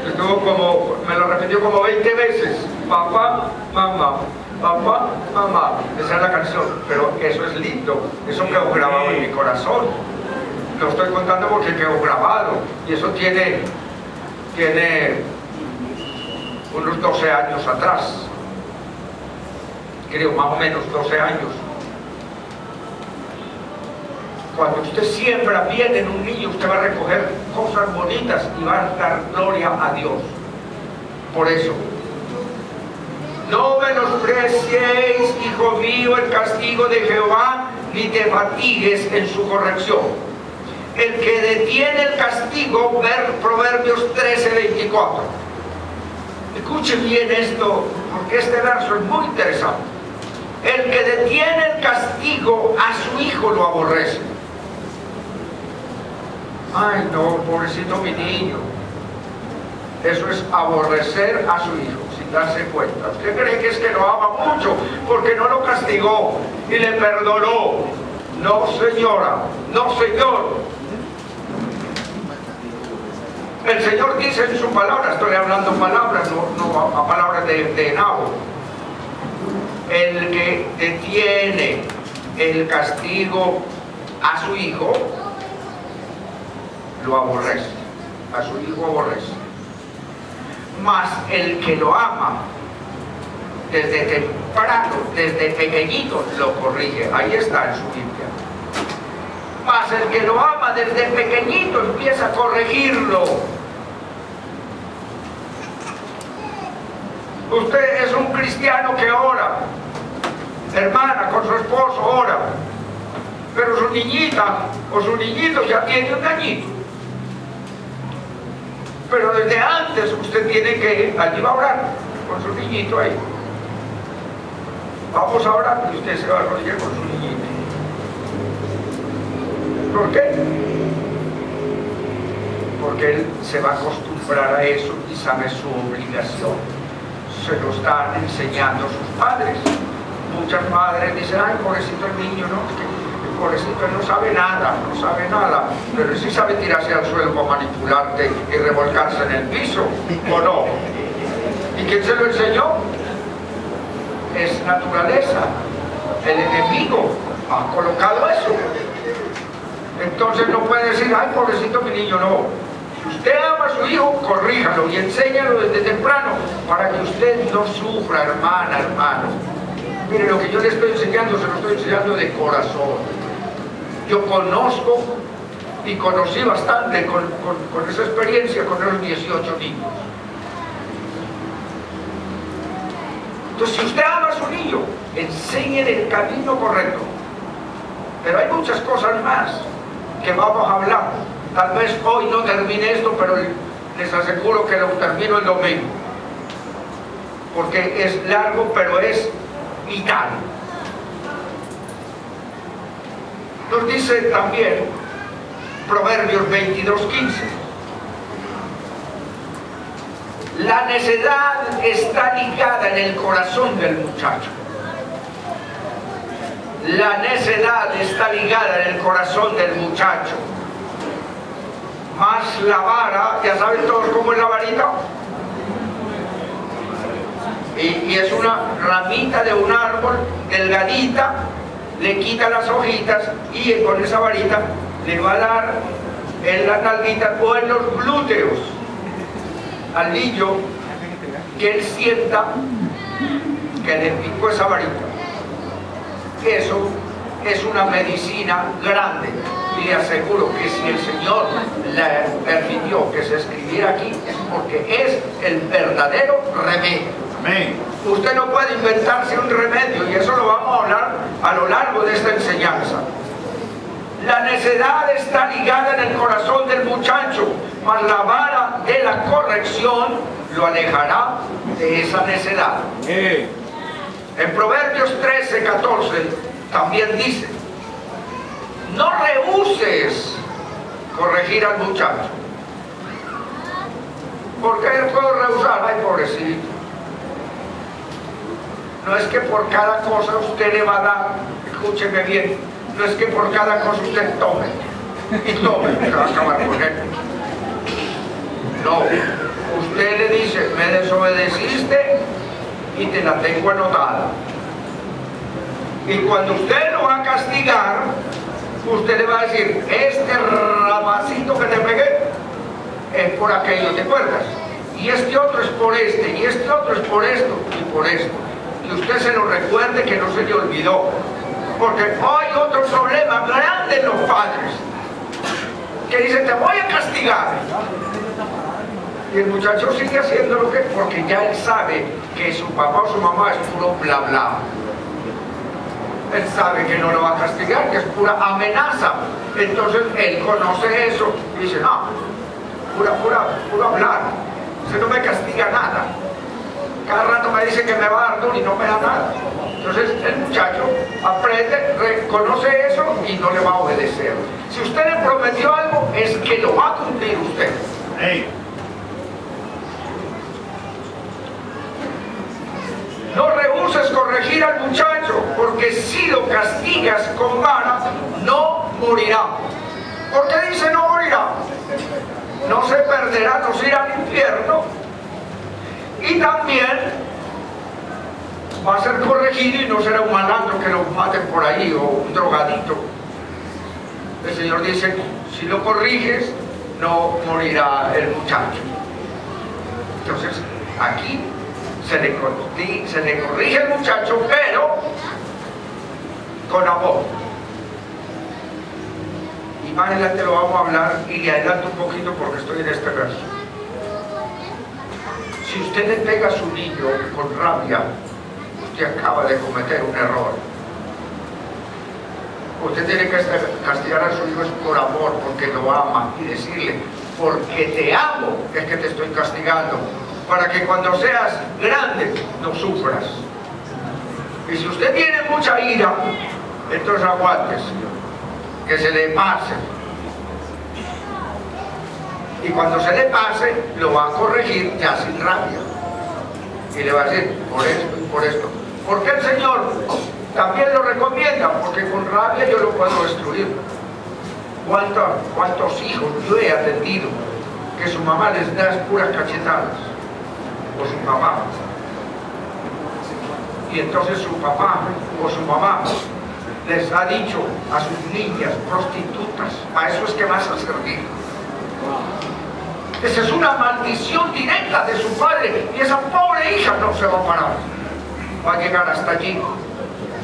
Estuvo como, me lo repitió como 20 veces, papá, mamá, papá, mamá. Esa es la canción, pero eso es lindo, eso quedó grabado en mi corazón. Lo estoy contando porque quedó grabado, y eso tiene unos 12 años atrás, creo, más o menos 12 años. Cuando usted siembra bien en un niño, usted va a recoger cosas bonitas y va a dar gloria a Dios. Por eso, no menospreciéis, hijo mío, el castigo de Jehová, ni te fatigues en su corrección. el que detiene el castigo, ver Proverbios 13:24. Escuche bien esto, porque este verso es muy interesante. El que detiene el castigo, a su hijo lo aborrece. Ay, no, pobrecito mi niño. Eso es aborrecer a su hijo, sin darse cuenta. Usted cree que es que lo ama mucho porque no lo castigó y le perdonó. No, señora, no, señor. El Señor dice en su palabra, estoy hablando palabras, no a palabras de nabo. El que detiene el castigo a su hijo, lo aborrece. A su hijo aborrece. Mas el que lo ama, desde temprano, desde pequeñito, lo corrige. Ahí está en su Biblia. Mas el que lo ama desde pequeñito empieza a corregirlo. Usted es un cristiano que ora, hermana, con su esposo ora, pero su niñita o su niñito ya tiene un añito. Pero desde antes usted tiene que allí va a orar con su niñito ahí. Vamos a orar y usted se va a arrodillar con su niñito. ¿Por qué? Porque él se va a acostumbrar a eso y sabe su obligación. Se lo están enseñando sus padres. Muchas madres dicen, ay, pobrecito el niño, no, es que el pobrecito él no sabe nada, pero sí sabe tirarse al suelo para manipularte y revolcarse en el piso, ¿o no? ¿Y quién se lo enseñó? Es naturaleza. El enemigo ha colocado eso. Entonces no puede decir, ay, pobrecito mi niño, no. Si usted ama a su hijo, corríjalo y enséñalo desde temprano para que usted no sufra, hermano. Mire, lo que yo le estoy enseñando, se lo estoy enseñando de corazón. Yo conozco y conocí bastante con esa experiencia con los 18 niños. Entonces, si usted ama a su niño, enséñele el camino correcto. Pero hay muchas cosas más que vamos a hablar. Tal vez hoy no termine esto, pero les aseguro que lo termino el domingo. Porque es largo, pero es vital. Nos dice también Proverbios 22:15. La necedad está ligada en el corazón del muchacho. La necedad está ligada en el corazón del muchacho. Más la vara, ya saben todos cómo es la varita. Y es una ramita de un árbol delgadita, le quita las hojitas y con esa varita le va a dar en las nalguitas o en los glúteos al niño que él sienta que le picó esa varita. Eso es una medicina grande y le aseguro que si el Señor le permitió que se escribiera aquí es porque es el verdadero remedio. Amén. Usted no puede inventarse un remedio y eso lo vamos a hablar a lo largo de esta enseñanza. La necedad está ligada en el corazón del muchacho, mas la vara de la corrección lo alejará de esa necedad. En Proverbios 13:14 también dice, no rehuses corregir al muchacho. ¿Por qué puedo rehusar? Ay, pobrecito. No es que por cada cosa usted le va a dar, escúcheme bien, no es que por cada cosa usted tome, se va a acabar con él. No, usted le dice, me desobedeciste y te la tengo anotada. Y cuando usted lo va a castigar, usted le va a decir, este ramacito que te pegué es por aquello, ¿te acuerdas? Y este otro es por este, y este otro es por esto y por esto. Que usted se lo recuerde, que no se le olvidó. Porque hay otro problema grande en los padres, que dicen, te voy a castigar. Y el muchacho sigue haciendo lo que, porque ya él sabe que su papá o su mamá es puro bla bla. Él sabe que no lo va a castigar, que es pura amenaza. Entonces él conoce eso y dice, no, puro hablar, usted no me castiga nada. Cada rato me dice que me va a dar duro y no me da nada. Entonces el muchacho aprende, reconoce eso y no le va a obedecer. Si usted le prometió algo, es que lo va a cumplir usted. Amén. No rehuses corregir al muchacho, porque si lo castigas con vara, no morirá. ¿Por qué dice no morirá? No se perderá, no se irá al infierno. Y también va a ser corregido y no será un malandro que lo maten por ahí o un drogadito. El Señor dice, si lo corriges, no morirá el muchacho. Entonces, aquí se le corrige al muchacho, pero con amor. Y más adelante lo vamos a hablar y le adelanto un poquito porque estoy en este verso. Si usted le pega a su niño con rabia, usted acaba de cometer un error. Usted tiene que castigar a su hijo por amor, porque lo ama, y decirle, porque te amo, es que te estoy castigando, para que cuando seas grande no sufras. Y si usted tiene mucha ira, entonces aguántese, que se le pase. Y cuando se le pase, lo va a corregir ya sin rabia. Y le va a decir, por esto y por esto. Porque el Señor también lo recomienda, porque con rabia yo lo puedo destruir. ¿Cuántos hijos yo he atendido que su mamá les da puras cachetadas? O su papá. Y entonces su papá o su mamá les ha dicho a sus niñas prostitutas, a eso es que vas a servir. Esa es una maldición directa de su padre y esa pobre hija no se va a parar. Va a llegar hasta allí,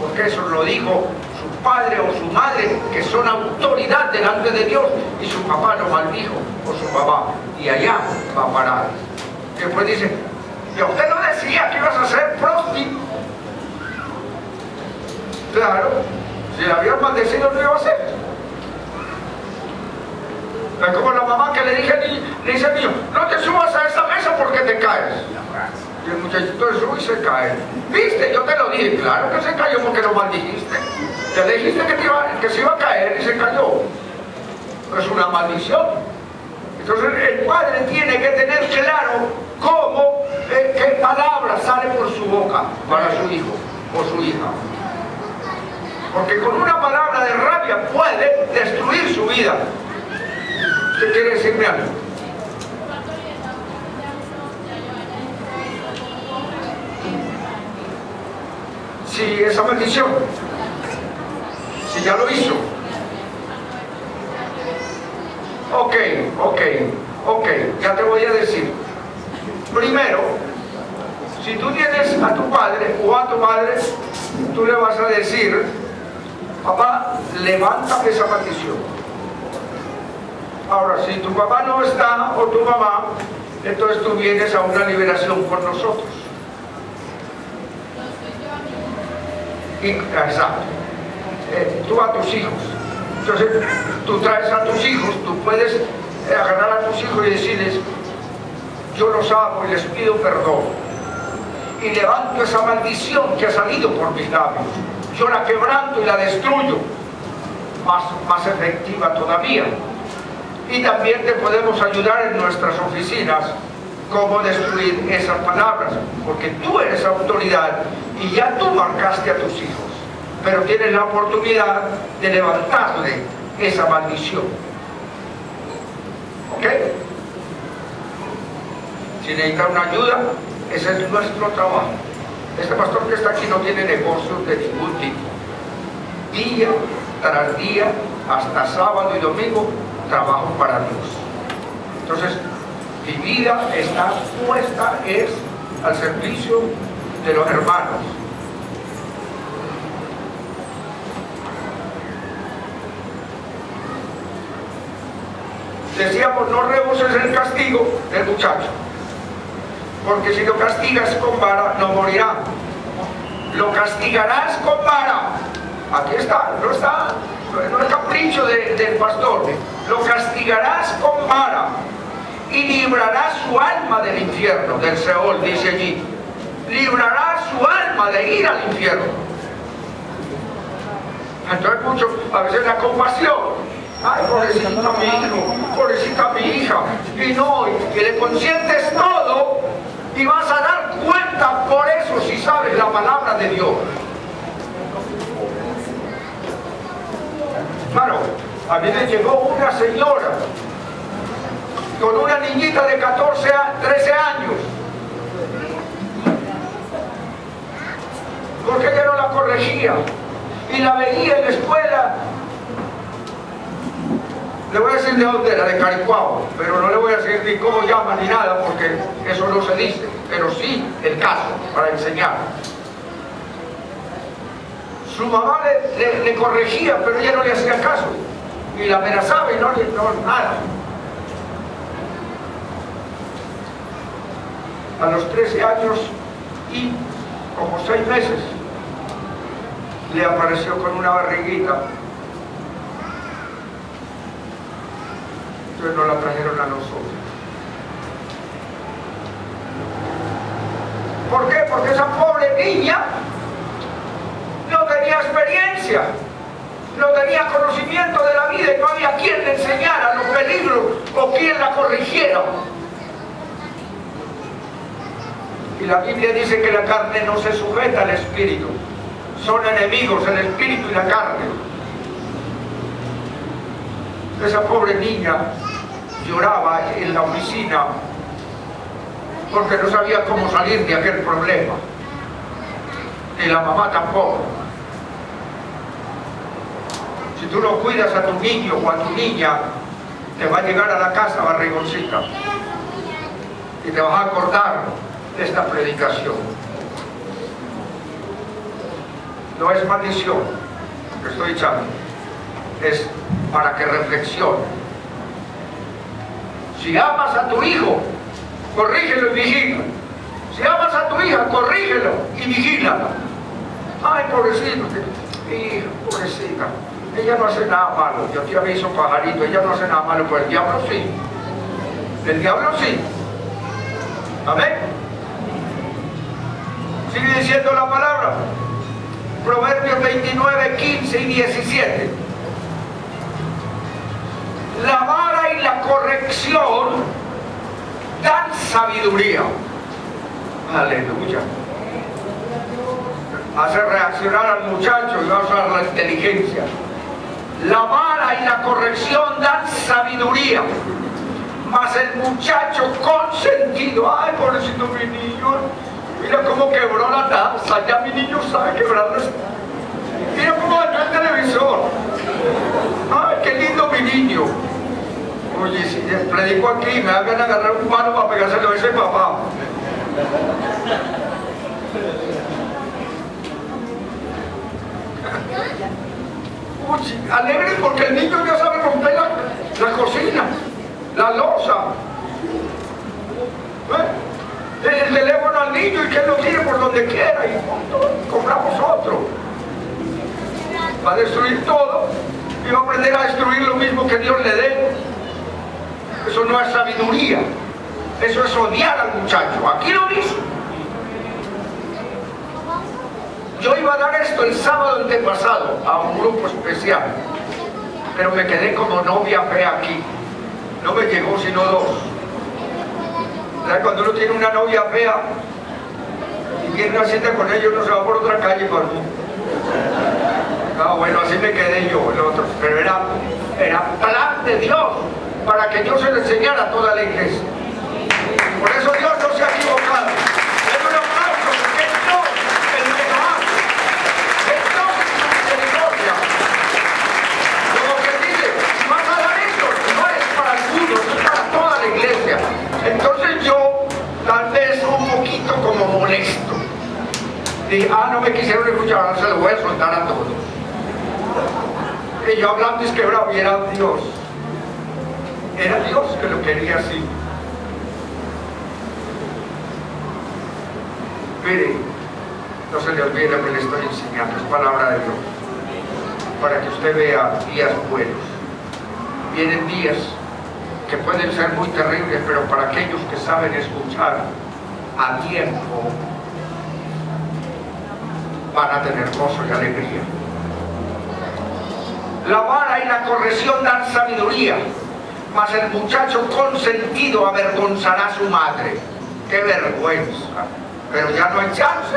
porque eso lo dijo su padre o su madre, que son autoridad delante de Dios, y su papá lo maldijo, o su mamá, y allá va a parar. Después dice, ¿y a usted no decía que ibas a ser prosti? Claro, si la habían maldecido no iba a ser. Es como la mamá que le dice al niño, no te subas a esa mesa porque te caes. Y el muchachito se sube y se cae. ¿Viste? Yo te lo dije. Claro que se cayó porque lo maldijiste. Te dijiste que se iba a caer y se cayó. Es una maldición. Entonces el padre tiene que tener claro cómo, qué palabras salen por su boca para su hijo o su hija. Porque con una palabra de rabia puede destruir su vida. ¿Usted quiere decirme algo? Si esa maldición, si ya lo hizo. Ok, ya te voy a decir. Primero, si tú tienes a tu padre o a tu madre, tú le vas a decir, papá, levanta esa maldición. Ahora, si tu papá no está o tu mamá, entonces tú vienes a una liberación por nosotros. Exacto. Tú a tus hijos. Entonces, tú traes a tus hijos, tú puedes agarrar a tus hijos y decirles, yo los amo y les pido perdón. Y levanto esa maldición que ha salido por mis labios. Yo la quebranto y la destruyo. Más efectiva todavía. Y también te podemos ayudar en nuestras oficinas cómo destruir esas palabras, porque tú eres autoridad y ya tú marcaste a tus hijos, pero tienes la oportunidad de levantarle esa maldición. ¿Ok? Si necesita una ayuda, ese es nuestro trabajo. Este pastor que está aquí no tiene negocios de ningún tipo. Día tras día, hasta sábado y domingo, trabajo para Dios. Entonces, mi vida está puesta al servicio de los hermanos. Decíamos, no rehuses el castigo del muchacho, porque si lo castigas con vara, no morirá. Lo castigarás con vara. Aquí está, no está no es capricho del pastor. Lo castigarás con vara y librarás su alma del infierno, del Seol, dice allí. Librarás su alma de ir al infierno. Entonces a veces la compasión. Ay, pobrecita mi hijo, pobrecita mi hija. Y no, y le consientes todo y vas a dar cuenta por eso si sabes la palabra de Dios. Claro, a mí me llegó una señora con una niñita de 13 años. Porque ella no la corregía y la veía en la escuela. Le voy a decir de dónde era, de Caricuao, pero no le voy a decir ni cómo llama ni nada porque eso no se dice, pero sí el caso para enseñar. Su mamá le corregía, pero ella no le hacía caso y la amenazaba y no nada. A los 13 años y como 6 meses le apareció con una barriguita. Entonces nos la trajeron a nosotros. ¿Por qué? Porque esa pobre niña no tenía experiencia, no tenía conocimiento de la vida y no había quien le enseñara los peligros o quien la corrigiera. Y la Biblia dice que la carne no se sujeta al espíritu. Son enemigos el espíritu y la carne. Esa pobre niña lloraba en la oficina porque no sabía cómo salir de aquel problema. Y la mamá tampoco. Si tú no cuidas a tu niño o a tu niña, te va a llegar a la casa barrigoncita y te vas a acordar de esta predicación. No es maldición que estoy echando, es para que reflexione. Si amas a tu hijo, corrígelo y vigila. Si amas a tu hija, corrígelo y vigílala. Ay, pobrecito, hija, pobrecita, ella no hace nada malo. Yo te aviso, pajarito, ella no hace nada malo, pero el diablo sí. El diablo sí. Amén. Sigue diciendo la palabra. Proverbios 29, 15 y 17. La vara y la corrección dan sabiduría. Aleluya. Hace reaccionar al muchacho y va a usar la inteligencia. La vara y la corrección dan sabiduría, mas el muchacho consentido, ay, pobrecito mi niño, mira cómo quebró la taza, ya mi niño sabe quebrarla. Mira cómo dañó el televisor. Ay, qué lindo mi niño. Oye, si predico aquí, me hagan agarrar un palo para pegárselo a ese papá. Uy, alegre porque el niño ya sabe romper la cocina, la loza. El teléfono al niño y que él lo tire por donde quiera y compramos otro. Va a destruir todo y va a aprender a destruir lo mismo que Dios le dé. Eso no es sabiduría, eso es odiar al muchacho. Aquí lo dice. Yo iba a dar esto el sábado antepasado a un grupo especial, pero me quedé como novia fea aquí. No me llegó sino 2. ¿Sabes? Cuando uno tiene una novia fea y tiene una cita con ella, uno se va por otra calle para mí. Ah, bueno, así me quedé yo, el otro. Pero era plan de Dios para que Dios se lo enseñara a toda la iglesia. Por eso Dios no se ha equivocado. Es un aplauso porque es Dios el que lo hace. Es Dios en su misericordia. Como que dice, si vas a dar esto, no es para algunos, es para toda la iglesia. Entonces yo, tal vez un poquito como molesto, dije, no me quisieron escuchar, ahora se lo voy a soltar a todos. Y yo hablando es quebrado y era Dios. Era Dios que lo quería así. Mire, no se le olvide lo que le estoy enseñando, es palabra de Dios. para que usted vea días buenos. Vienen días que pueden ser muy terribles, pero para aquellos que saben escuchar a tiempo, van a tener gozo y alegría. La vara y la corrección dan sabiduría, mas el muchacho consentido avergonzará a su madre. ¡Qué vergüenza! Pero ya no hay chance,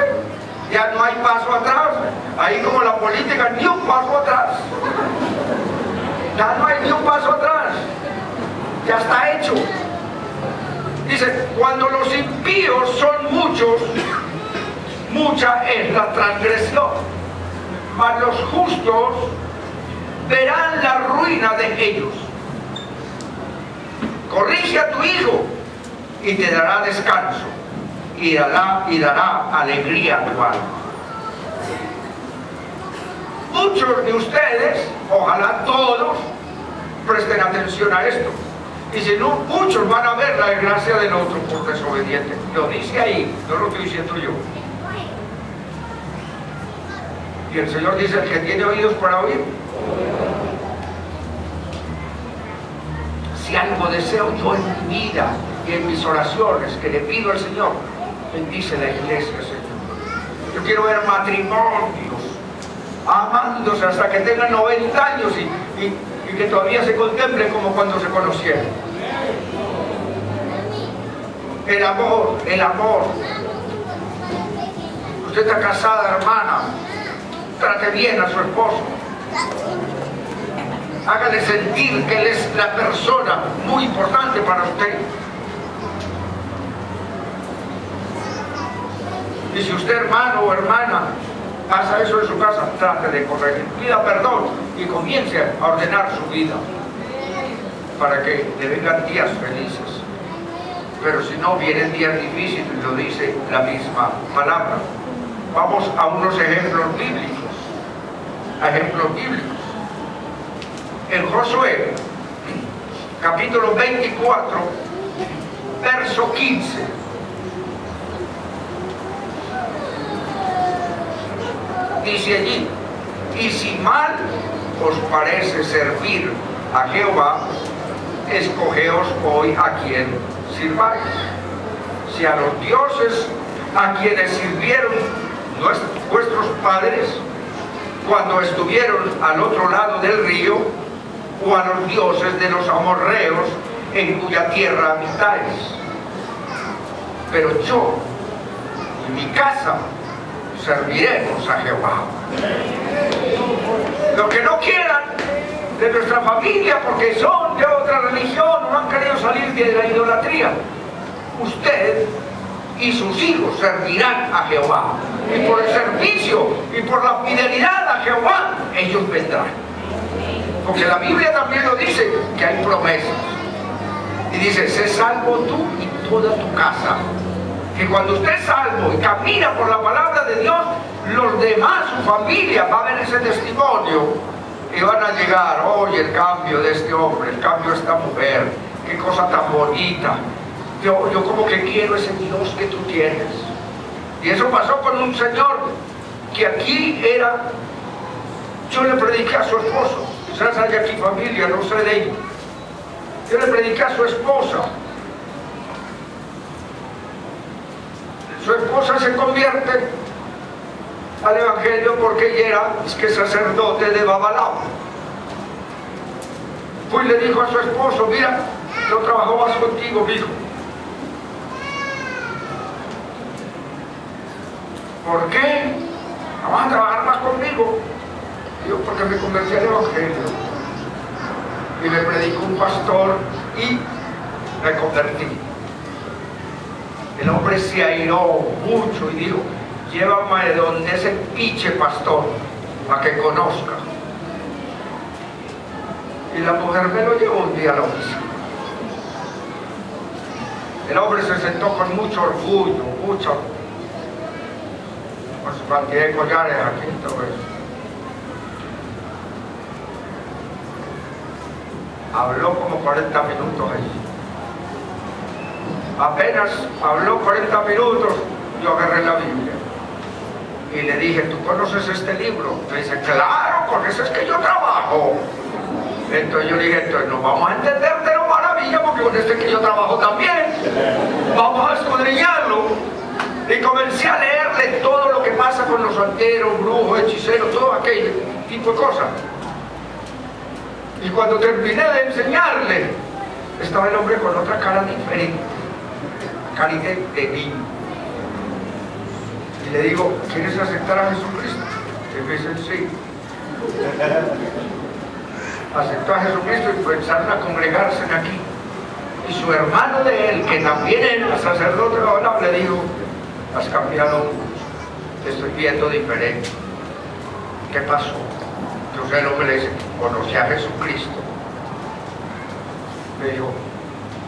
ya no hay paso atrás. Ahí como la política, ni un paso atrás. Ya no hay ni un paso atrás. Ya está hecho. Dice, cuando los impíos son muchos, mucha es la transgresión, mas los justos verán la ruina de ellos. Corrige a tu hijo y te dará descanso y dará alegría a tu alma. Muchos de ustedes, ojalá todos, presten atención a esto. Y si no, muchos van a ver la desgracia del otro por desobediente. Lo dice ahí, no lo estoy diciendo yo. Y el Señor dice, el que tiene oídos para oír. Si algo deseo yo en mi vida y en mis oraciones, que le pido al Señor, bendice la iglesia, Señor. Yo quiero ver matrimonios amándose hasta que tengan 90 años y que todavía se contemplen como cuando se conocieron. El amor, el amor. Usted está casada, hermana, trate bien a su esposo. Hágale sentir que él es la persona muy importante para usted. Y si usted, hermano o hermana, pasa eso en su casa, trate de corregir, pida perdón y comience a ordenar su vida para que le vengan días felices. Pero si no, vienen días difíciles, lo dice la misma palabra. Vamos a unos ejemplos bíblicos. Ejemplos bíblicos. En Josué, capítulo 24, verso 15. Dice allí, y si mal os parece servir a Jehová, escogeos hoy a quien sirváis. Si a los dioses a quienes sirvieron vuestros padres cuando estuvieron al otro lado del río, o a los dioses de los amorreos en cuya tierra habitáis. Pero yo y mi casa serviremos a Jehová. Los que no quieran de nuestra familia porque son de otra religión o no han querido salir de la idolatría, usted y sus hijos servirán a Jehová, y por el servicio y por la fidelidad a Jehová ellos vendrán, porque la Biblia también lo dice, que hay promesas, y dice, sé salvo tú y toda tu casa. Que cuando usted es salvo y camina por la palabra de Dios, los demás, su familia, va a ver ese testimonio y van a llegar, oye, el cambio de este hombre, el cambio de esta mujer, qué cosa tan bonita. Yo como que quiero ese Dios que tú tienes. Y eso pasó con un señor que aquí era, yo le prediqué a su esposo, quizás hay aquí familia, no sé de ellos. Yo le prediqué a su esposa. Su esposa se convierte al evangelio porque ella era sacerdote de Babalao. Pues le dijo a su esposo, mira, yo trabajo más contigo, mijo. ¿Por qué? ¿No vas a trabajar más conmigo? Digo, porque me convertí al evangelio. Y me predicó un pastor y me convertí. El hombre se airó mucho y dijo, llévame de donde ese piche pastor, para que conozca. Y la mujer me lo llevó un día a la oficina. El hombre se sentó con mucho orgullo, con su cantidad de collares aquí, todo eso. Habló como 40 minutos allí. Apenas habló 40 minutos, yo agarré la Biblia y le dije, ¿tú conoces este libro? Me dice, claro con eso es que yo trabajo. Entonces yo le dije, entonces nos vamos a entender de lo maravilla, porque con esto es que yo trabajo también. Vamos a escudriñarlo. Y comencé a leerle todo lo que pasa con los santeros, brujos, hechiceros, todo aquel tipo de cosas. Y cuando terminé de enseñarle, estaba el hombre con otra cara diferente, cara de niño. Y le digo, ¿quieres aceptar a Jesucristo? Y me dice, sí. Aceptó a Jesucristo y comenzaron a congregarse aquí. Y su hermano de él, que también era sacerdote, le dijo, has cambiado, te estoy viendo diferente. ¿Qué pasó? Entonces el hombre le dice, conocí a Jesucristo. Me dijo,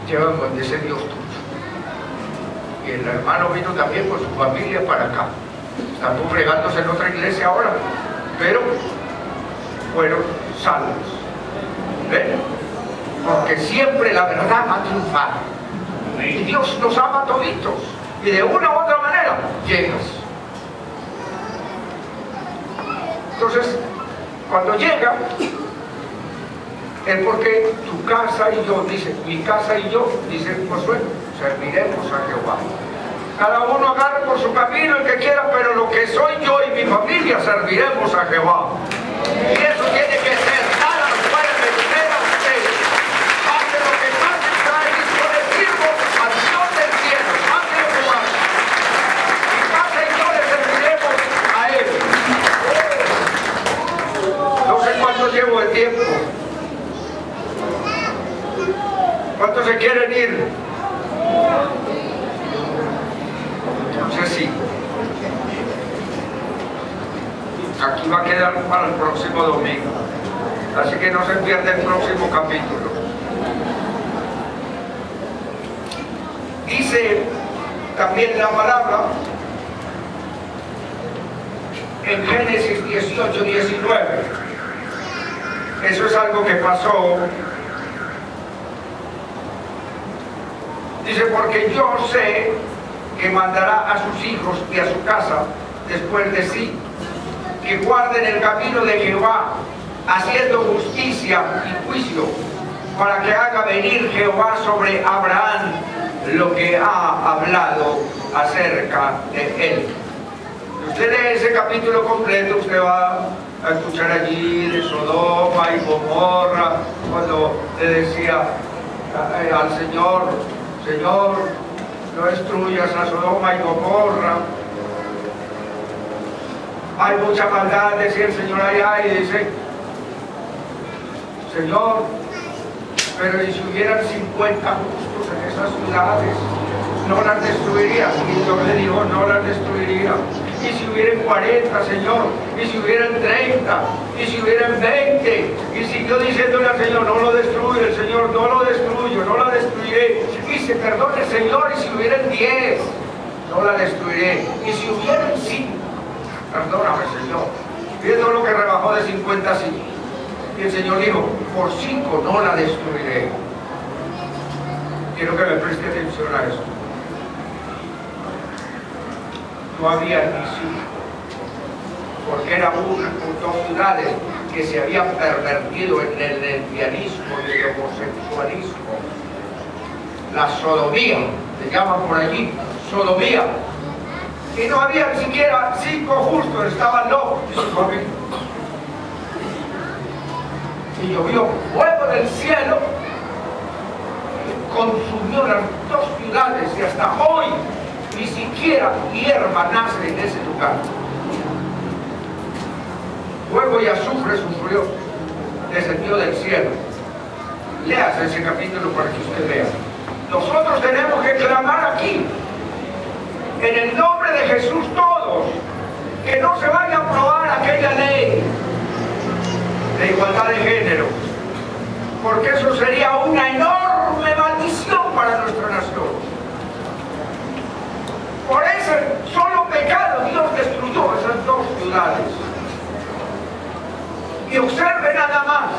llévame donde ese Dios tuyo. Y el hermano vino también con su familia para acá. Están congregándose en otra iglesia ahora, pero fueron salvos. ¿Ven? Porque siempre la verdad va a triunfar. Y Dios nos ama toditos. Y de una u otra manera llegas. Entonces, cuando llega, es porque tu casa y yo, dice, mi casa y yo, dice Josué, serviremos a Jehová. Cada uno agarre por su camino el que quiera, pero lo que soy yo y mi familia serviremos a Jehová. Y eso tiene que ser, nada nos puede vencer a usted. Hace lo que más está ahí, yo le sirvo al Dios del cielo, hace lo que más. Mi casa y yo le serviremos a Él. No sé cuánto llevo de tiempo. ¿Cuántos se quieren ir? Entonces sí. Aquí va a quedar para el próximo domingo. Así que no se pierda el próximo capítulo. Dice también la palabra en Génesis 18, 19. Eso es algo que pasó. Dice, porque yo sé que mandará a sus hijos y a su casa después de sí, que guarden el camino de Jehová, haciendo justicia y juicio, para que haga venir Jehová sobre Abraham lo que ha hablado acerca de él. Si usted lee ese capítulo completo, usted va a escuchar allí de Sodoma y Gomorra, cuando le decía al Señor, Señor, no destruyas a Sodoma y Gomorra. Hay mucha maldad, decía el Señor allá, y dice, Señor, pero ¿y si hubieran 50 justos en esas ciudades? No las destruiría. Y Dios le dijo, no las destruiría. Y si hubieran 40, Señor, y si hubieran 30, y si hubieran 20, y siguió diciéndole al Señor, no lo destruye, el Señor, no lo destruyo, no la destruiré. Y se perdone, Señor, y si hubieran 10, no la destruiré. Y si hubieran 5, perdóname, Señor. Viendo lo que rebajó de 50 a 5. Y el Señor dijo, por 5 no la destruiré. Quiero que me preste atención a eso. No había ni 5, porque eran dos ciudades que se habían pervertido en el lesbianismo y el homosexualismo. La sodomía, se llaman por allí, sodomía. Y no había ni siquiera 5 justos, estaban locos y su familia. Y llovió fuego del cielo, consumió las 2 ciudades y hasta hoy ni siquiera hierba nace en ese lugar. Fuego y azufre sufrió, descendió del cielo. Léase ese capítulo para que usted vea. Nosotros tenemos que clamar aquí, en el nombre de Jesús todos, que no se vaya a aprobar aquella ley de igualdad de género, porque eso sería una enorme maldición para nuestra nación. Por ese solo pecado Dios destruyó esas 2 ciudades. Y observe nada más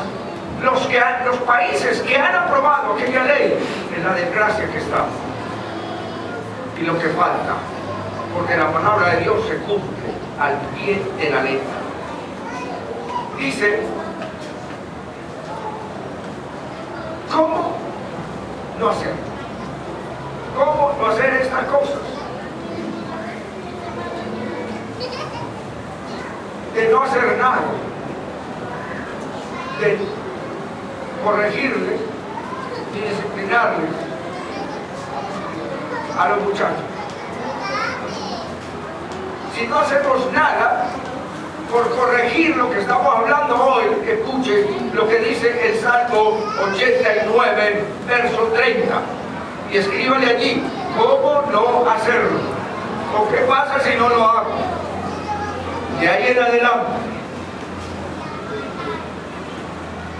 los países que han aprobado aquella ley, en la desgracia que estamos y lo que falta, porque la palabra de Dios se cumple al pie de la letra. dice, ¿cómo no hacer? ¿Cómo no hacer estas cosas? De no hacer nada, de corregirle y disciplinarle a los muchachos. Si no hacemos nada por corregir lo que estamos hablando hoy, escuche lo que dice el Salmo 89, verso 30, y escríbale allí, ¿cómo no hacerlo? ¿O qué pasa si no lo hago? De ahí en adelante,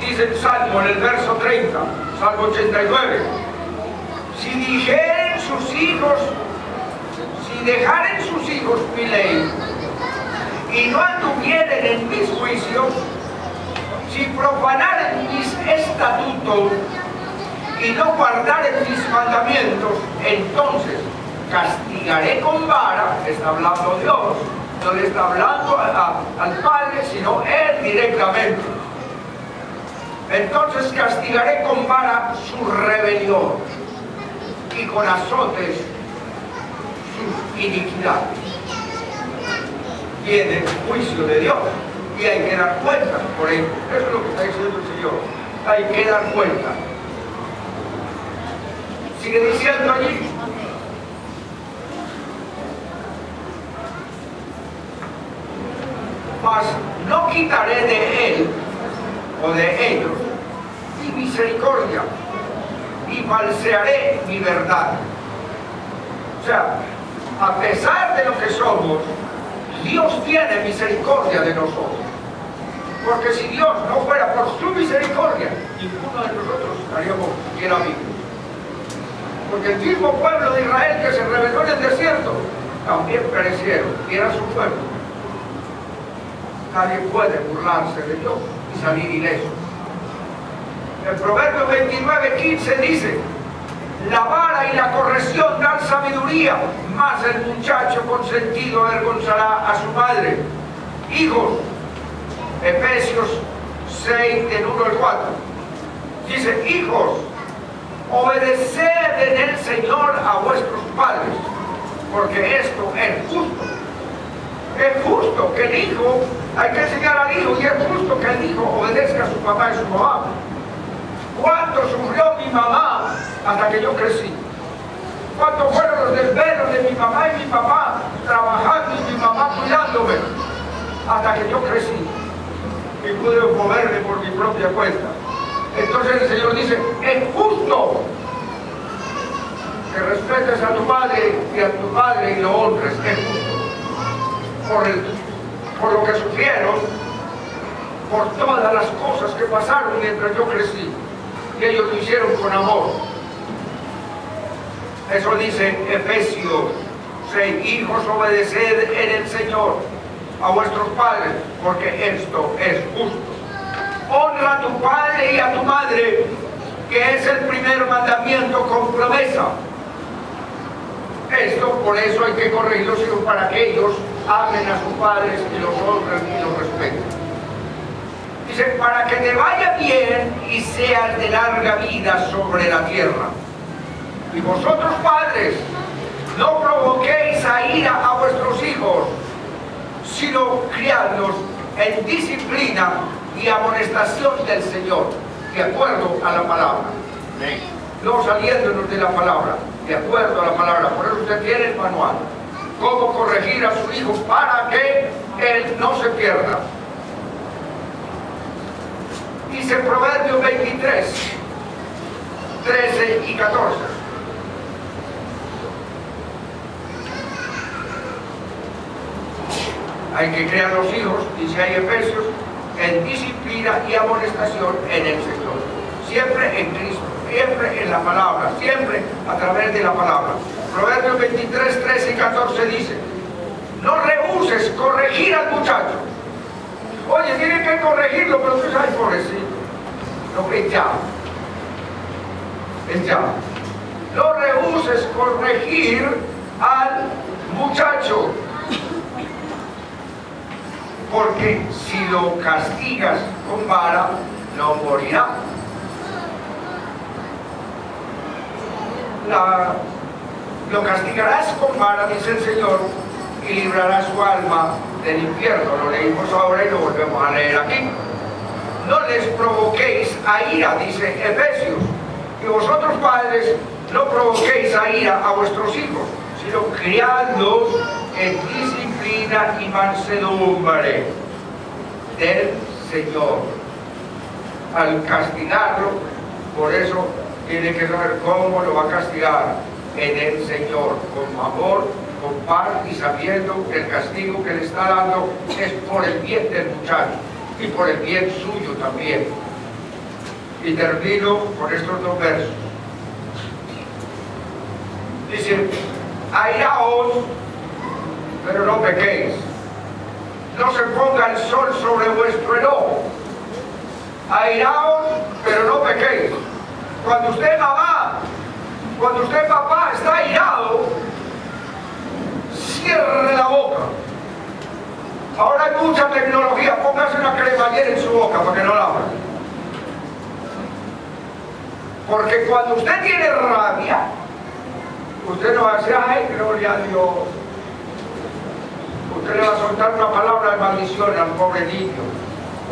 dice el Salmo en el verso 30, Salmo 89, si dijeren sus hijos, si dejaren sus hijos mi ley, y no anduvieren en mis juicios, si profanaren mis estatutos, y no guardaren mis mandamientos, entonces castigaré con vara, está hablando Dios, no le está hablando al Padre, sino Él directamente. Entonces castigaré con vara su rebelión y con azotes sus iniquidades. Viene el juicio de Dios y hay que dar cuenta por ello. Eso es lo que está diciendo el Señor. Hay que dar cuenta. Sigue diciendo allí. Mas no quitaré de él o de ellos mi misericordia y falsearé mi verdad. O sea, a pesar de lo que somos, Dios tiene misericordia de nosotros. Porque si Dios no fuera por su misericordia, ninguno de nosotros estaríamos siquiera vivos. Porque el mismo pueblo de Israel que se rebeló en el desierto, también perecieron, y era su pueblo. Nadie puede burlarse de Dios y salir ileso. El Proverbio 29:15 dice, la vara y la corrección dan sabiduría, mas el muchacho consentido avergonzará a su madre. Hijos, Efesios 6, del 1 al 4, dice, hijos, obedeced en el Señor a vuestros padres, porque esto es justo. Es justo que el hijo, hay que enseñar al hijo, y es justo que el hijo obedezca a su papá y su mamá. ¿Cuánto sufrió mi mamá hasta que yo crecí? ¿Cuántos fueron los desvelos de mi mamá y mi papá trabajando y mi mamá cuidándome? Hasta que yo crecí y pude moverme por mi propia cuenta. Entonces el Señor dice, es justo que respetes a tu madre y a tu padre y lo honres. Es justo. Por lo que sufrieron, por todas las cosas que pasaron mientras yo crecí. Y ellos lo hicieron con amor. Eso dice Efesios 6, hijos, obedeced en el Señor a vuestros padres, porque esto es justo. Honra a tu padre y a tu madre, que es el primer mandamiento con promesa. Esto, por eso hay que corregir los hijos, para que ellos amen a sus padres y los honren y los respeten. Dice, para que te vaya bien y seas de larga vida sobre la tierra. Y vosotros, padres, no provoquéis a ira a vuestros hijos, sino criadlos en disciplina y amonestación del Señor, de acuerdo a la palabra. No saliéndonos de la palabra, de acuerdo a la palabra. Por eso usted tiene el manual. Cómo corregir a su hijo para que él no se pierda. Dice Proverbios 23, 13 y 14. Hay que criar a los hijos, dice ahí Efesios, en disciplina y amonestación en el Señor. Siempre en Cristo, siempre en la palabra, siempre a través de la palabra. Proverbios 23, 13 y 14 dice, no rehuses corregir al muchacho. Oye, tienen que corregirlo, pero tú sabes, pobrecito. No, es ya. Es ya. No rehuses corregir al muchacho. porque si lo castigas con vara, no morirá. Lo castigarás con vara, dice el Señor, y librarás su alma del infierno. Lo leímos ahora y lo volvemos a leer aquí. No les provoquéis a ira, dice Efesios, y vosotros padres no provoquéis a ira a vuestros hijos, sino criadlos en disciplina y mansedumbre del Señor. Al castigarlo, por eso tiene que saber cómo lo va a castigar, en el Señor, con amor, con paz y sabiendo que el castigo que le está dando es por el bien del muchacho y por el bien suyo también. Y termino con estos dos versos. Dice: airaos, pero no pequéis. No se ponga el sol sobre vuestro enojo. Airaos, pero no pequéis. Cuando usted, mamá, cuando usted, papá, está airado, cierre la boca. Ahora hay mucha tecnología, póngase una cremallera en su boca para que no la abra. Porque cuando usted tiene rabia, usted no va a decir: ay, gloria a Dios. Usted le va a soltar una palabra de maldición al pobre niño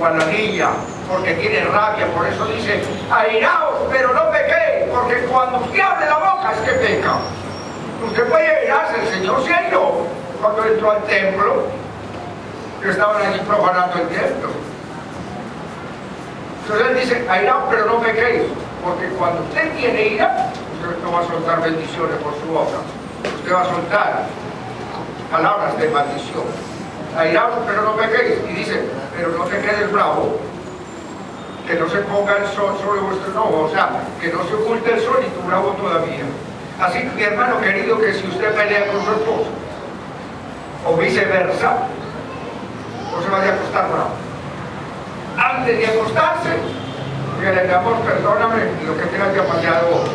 o a la niña, porque tiene rabia. Por eso dice: airaos, pero no pequéis, porque cuando usted abre la boca es que peca. Usted puede airarse, el Señor se airó cuando entró al templo, que estaban allí profanando el templo. Entonces él dice: airaos, pero no pequéis, porque cuando usted tiene ira, usted no va a soltar bendiciones por su boca, usted va a soltar palabras de maldición. Airaos, pero no pequéis. Y dice: pero no te quedes bravo, que no se ponga el sol sobre vuestro enojo, o sea, que no se oculte el sol y tu bravo todavía. Así que, mi hermano querido, que si usted pelea con su esposo o viceversa, no se vaya a acostar bravo. Antes de acostarse, dígale: mi amor, perdóname lo que te haya fallado hoy.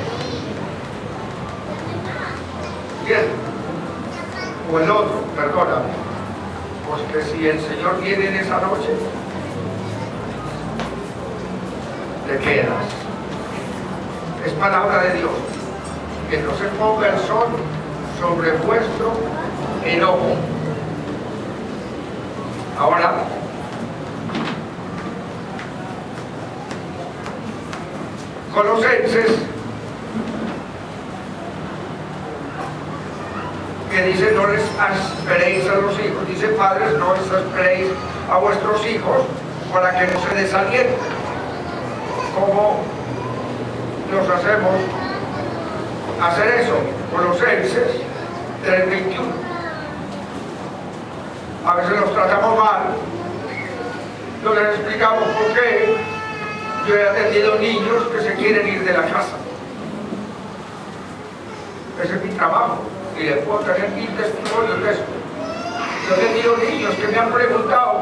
Bien. O el otro: perdóname, porque si el Señor viene en esa noche, te quedas. Es palabra de Dios. Que no se ponga el sol sobre vuestro enojo. Ahora, Colosenses, que dice: no les esperéis a los hijos. Dice: padres, no les esperéis a vuestros hijos para que no se desalienten. ¿Cómo nos hacemos hacer eso? Colosenses 3:21. A veces los tratamos mal, no les explicamos por qué. Yo he atendido niños que se quieren ir de la casa. Ese es mi trabajo y les puedo tener 1000 testimonios de eso. Yo he tenido niños que me han preguntado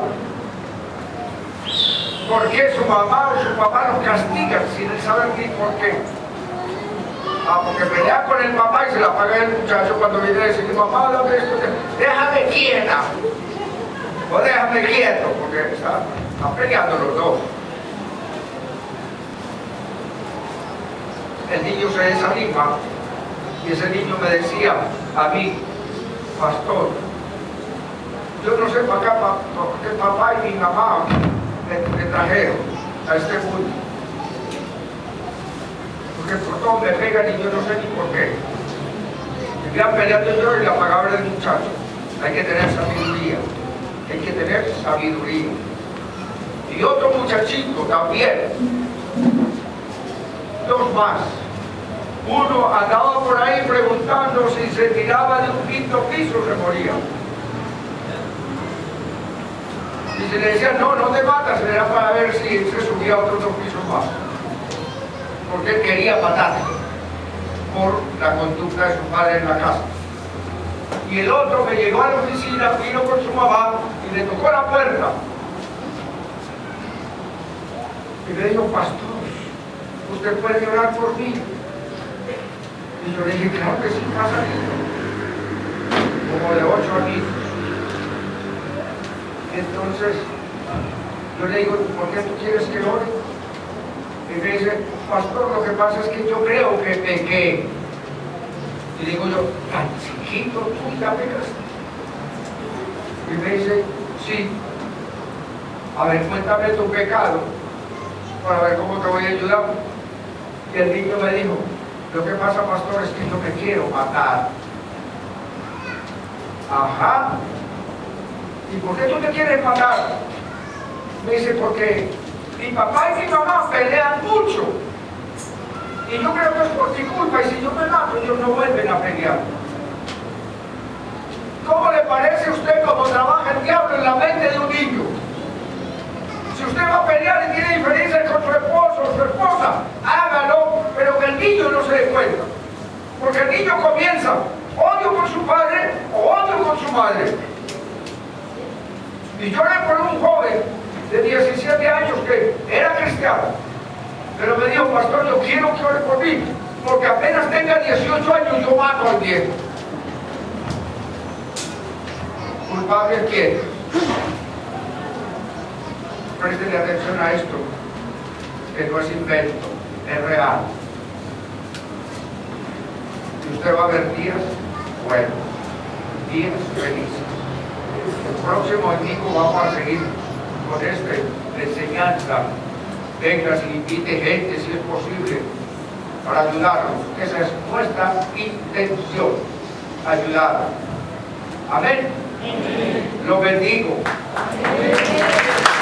por qué su mamá o su papá los castigan sin saber ni por qué. Porque pelea con el papá y se la paga el muchacho cuando viene a decir: mamá, dame esto, déjame quieta, o déjame quieto, porque están peleando los dos. El niño se desanima y ese niño me decía a mí: pastor, yo no sé para acá por qué papá y mi mamá me trajeron a este mundo, porque por todo me pegan y yo no sé ni por qué. Y me han peleado yo y la palabra del muchacho. Hay que tener sabiduría, hay que tener sabiduría. Y otro muchachito también, dos más. Uno andaba por ahí preguntando si se tiraba de un 5º piso se moría. Y se le decía: no, no te matas, era para ver si se subía a otros 2 pisos más. Porque él quería matar por la conducta de su padre en la casa. Y el otro me llegó a la oficina, vino con su mamá y le tocó la puerta. Y le dijo: pastor, ¿usted puede orar por mí? Y yo le dije: claro que sí, pasa, como de 8 años. Y entonces yo le digo, ¿por qué tú quieres que ore? Y me dice, pastor, lo que pasa es que yo creo que pequé. Y digo yo, tan chiquito, tú ya pecaste. Y me dice, sí. A ver, cuéntame tu pecado para ver cómo te voy a ayudar. Y el niño me dijo, lo que pasa, pastor, es que yo me quiero matar. Ajá. ¿Y por qué tú te quieres matar? Me dice, porque mi papá y mi mamá pelean mucho. Y yo creo que es por mi culpa, y si yo me mato, ellos no vuelven a pelear. ¿Cómo le parece a usted cómo trabaja el diablo en la mente de un niño? Si usted va a pelear y tiene diferencias con su esposo o su esposa, hágalo, pero que el niño no se dé cuenta. Porque el niño comienza odio con su padre o odio con su madre. Y yo le por un joven de 17 años que era cristiano, pero me dijo, pastor, yo quiero que ore por mí, porque apenas tenga 18 años yo mato al viejo. ¿Culpable quién? Prestenle atención a esto, que no es invento, es real. Y usted va a ver días buenos, días felices. El próximo domingo vamos a seguir con esta enseñanza. Venga, si invite gente, si es posible, para ayudarnos. Esa es nuestra intención, ayudar. Amén. Lo bendigo. Amén.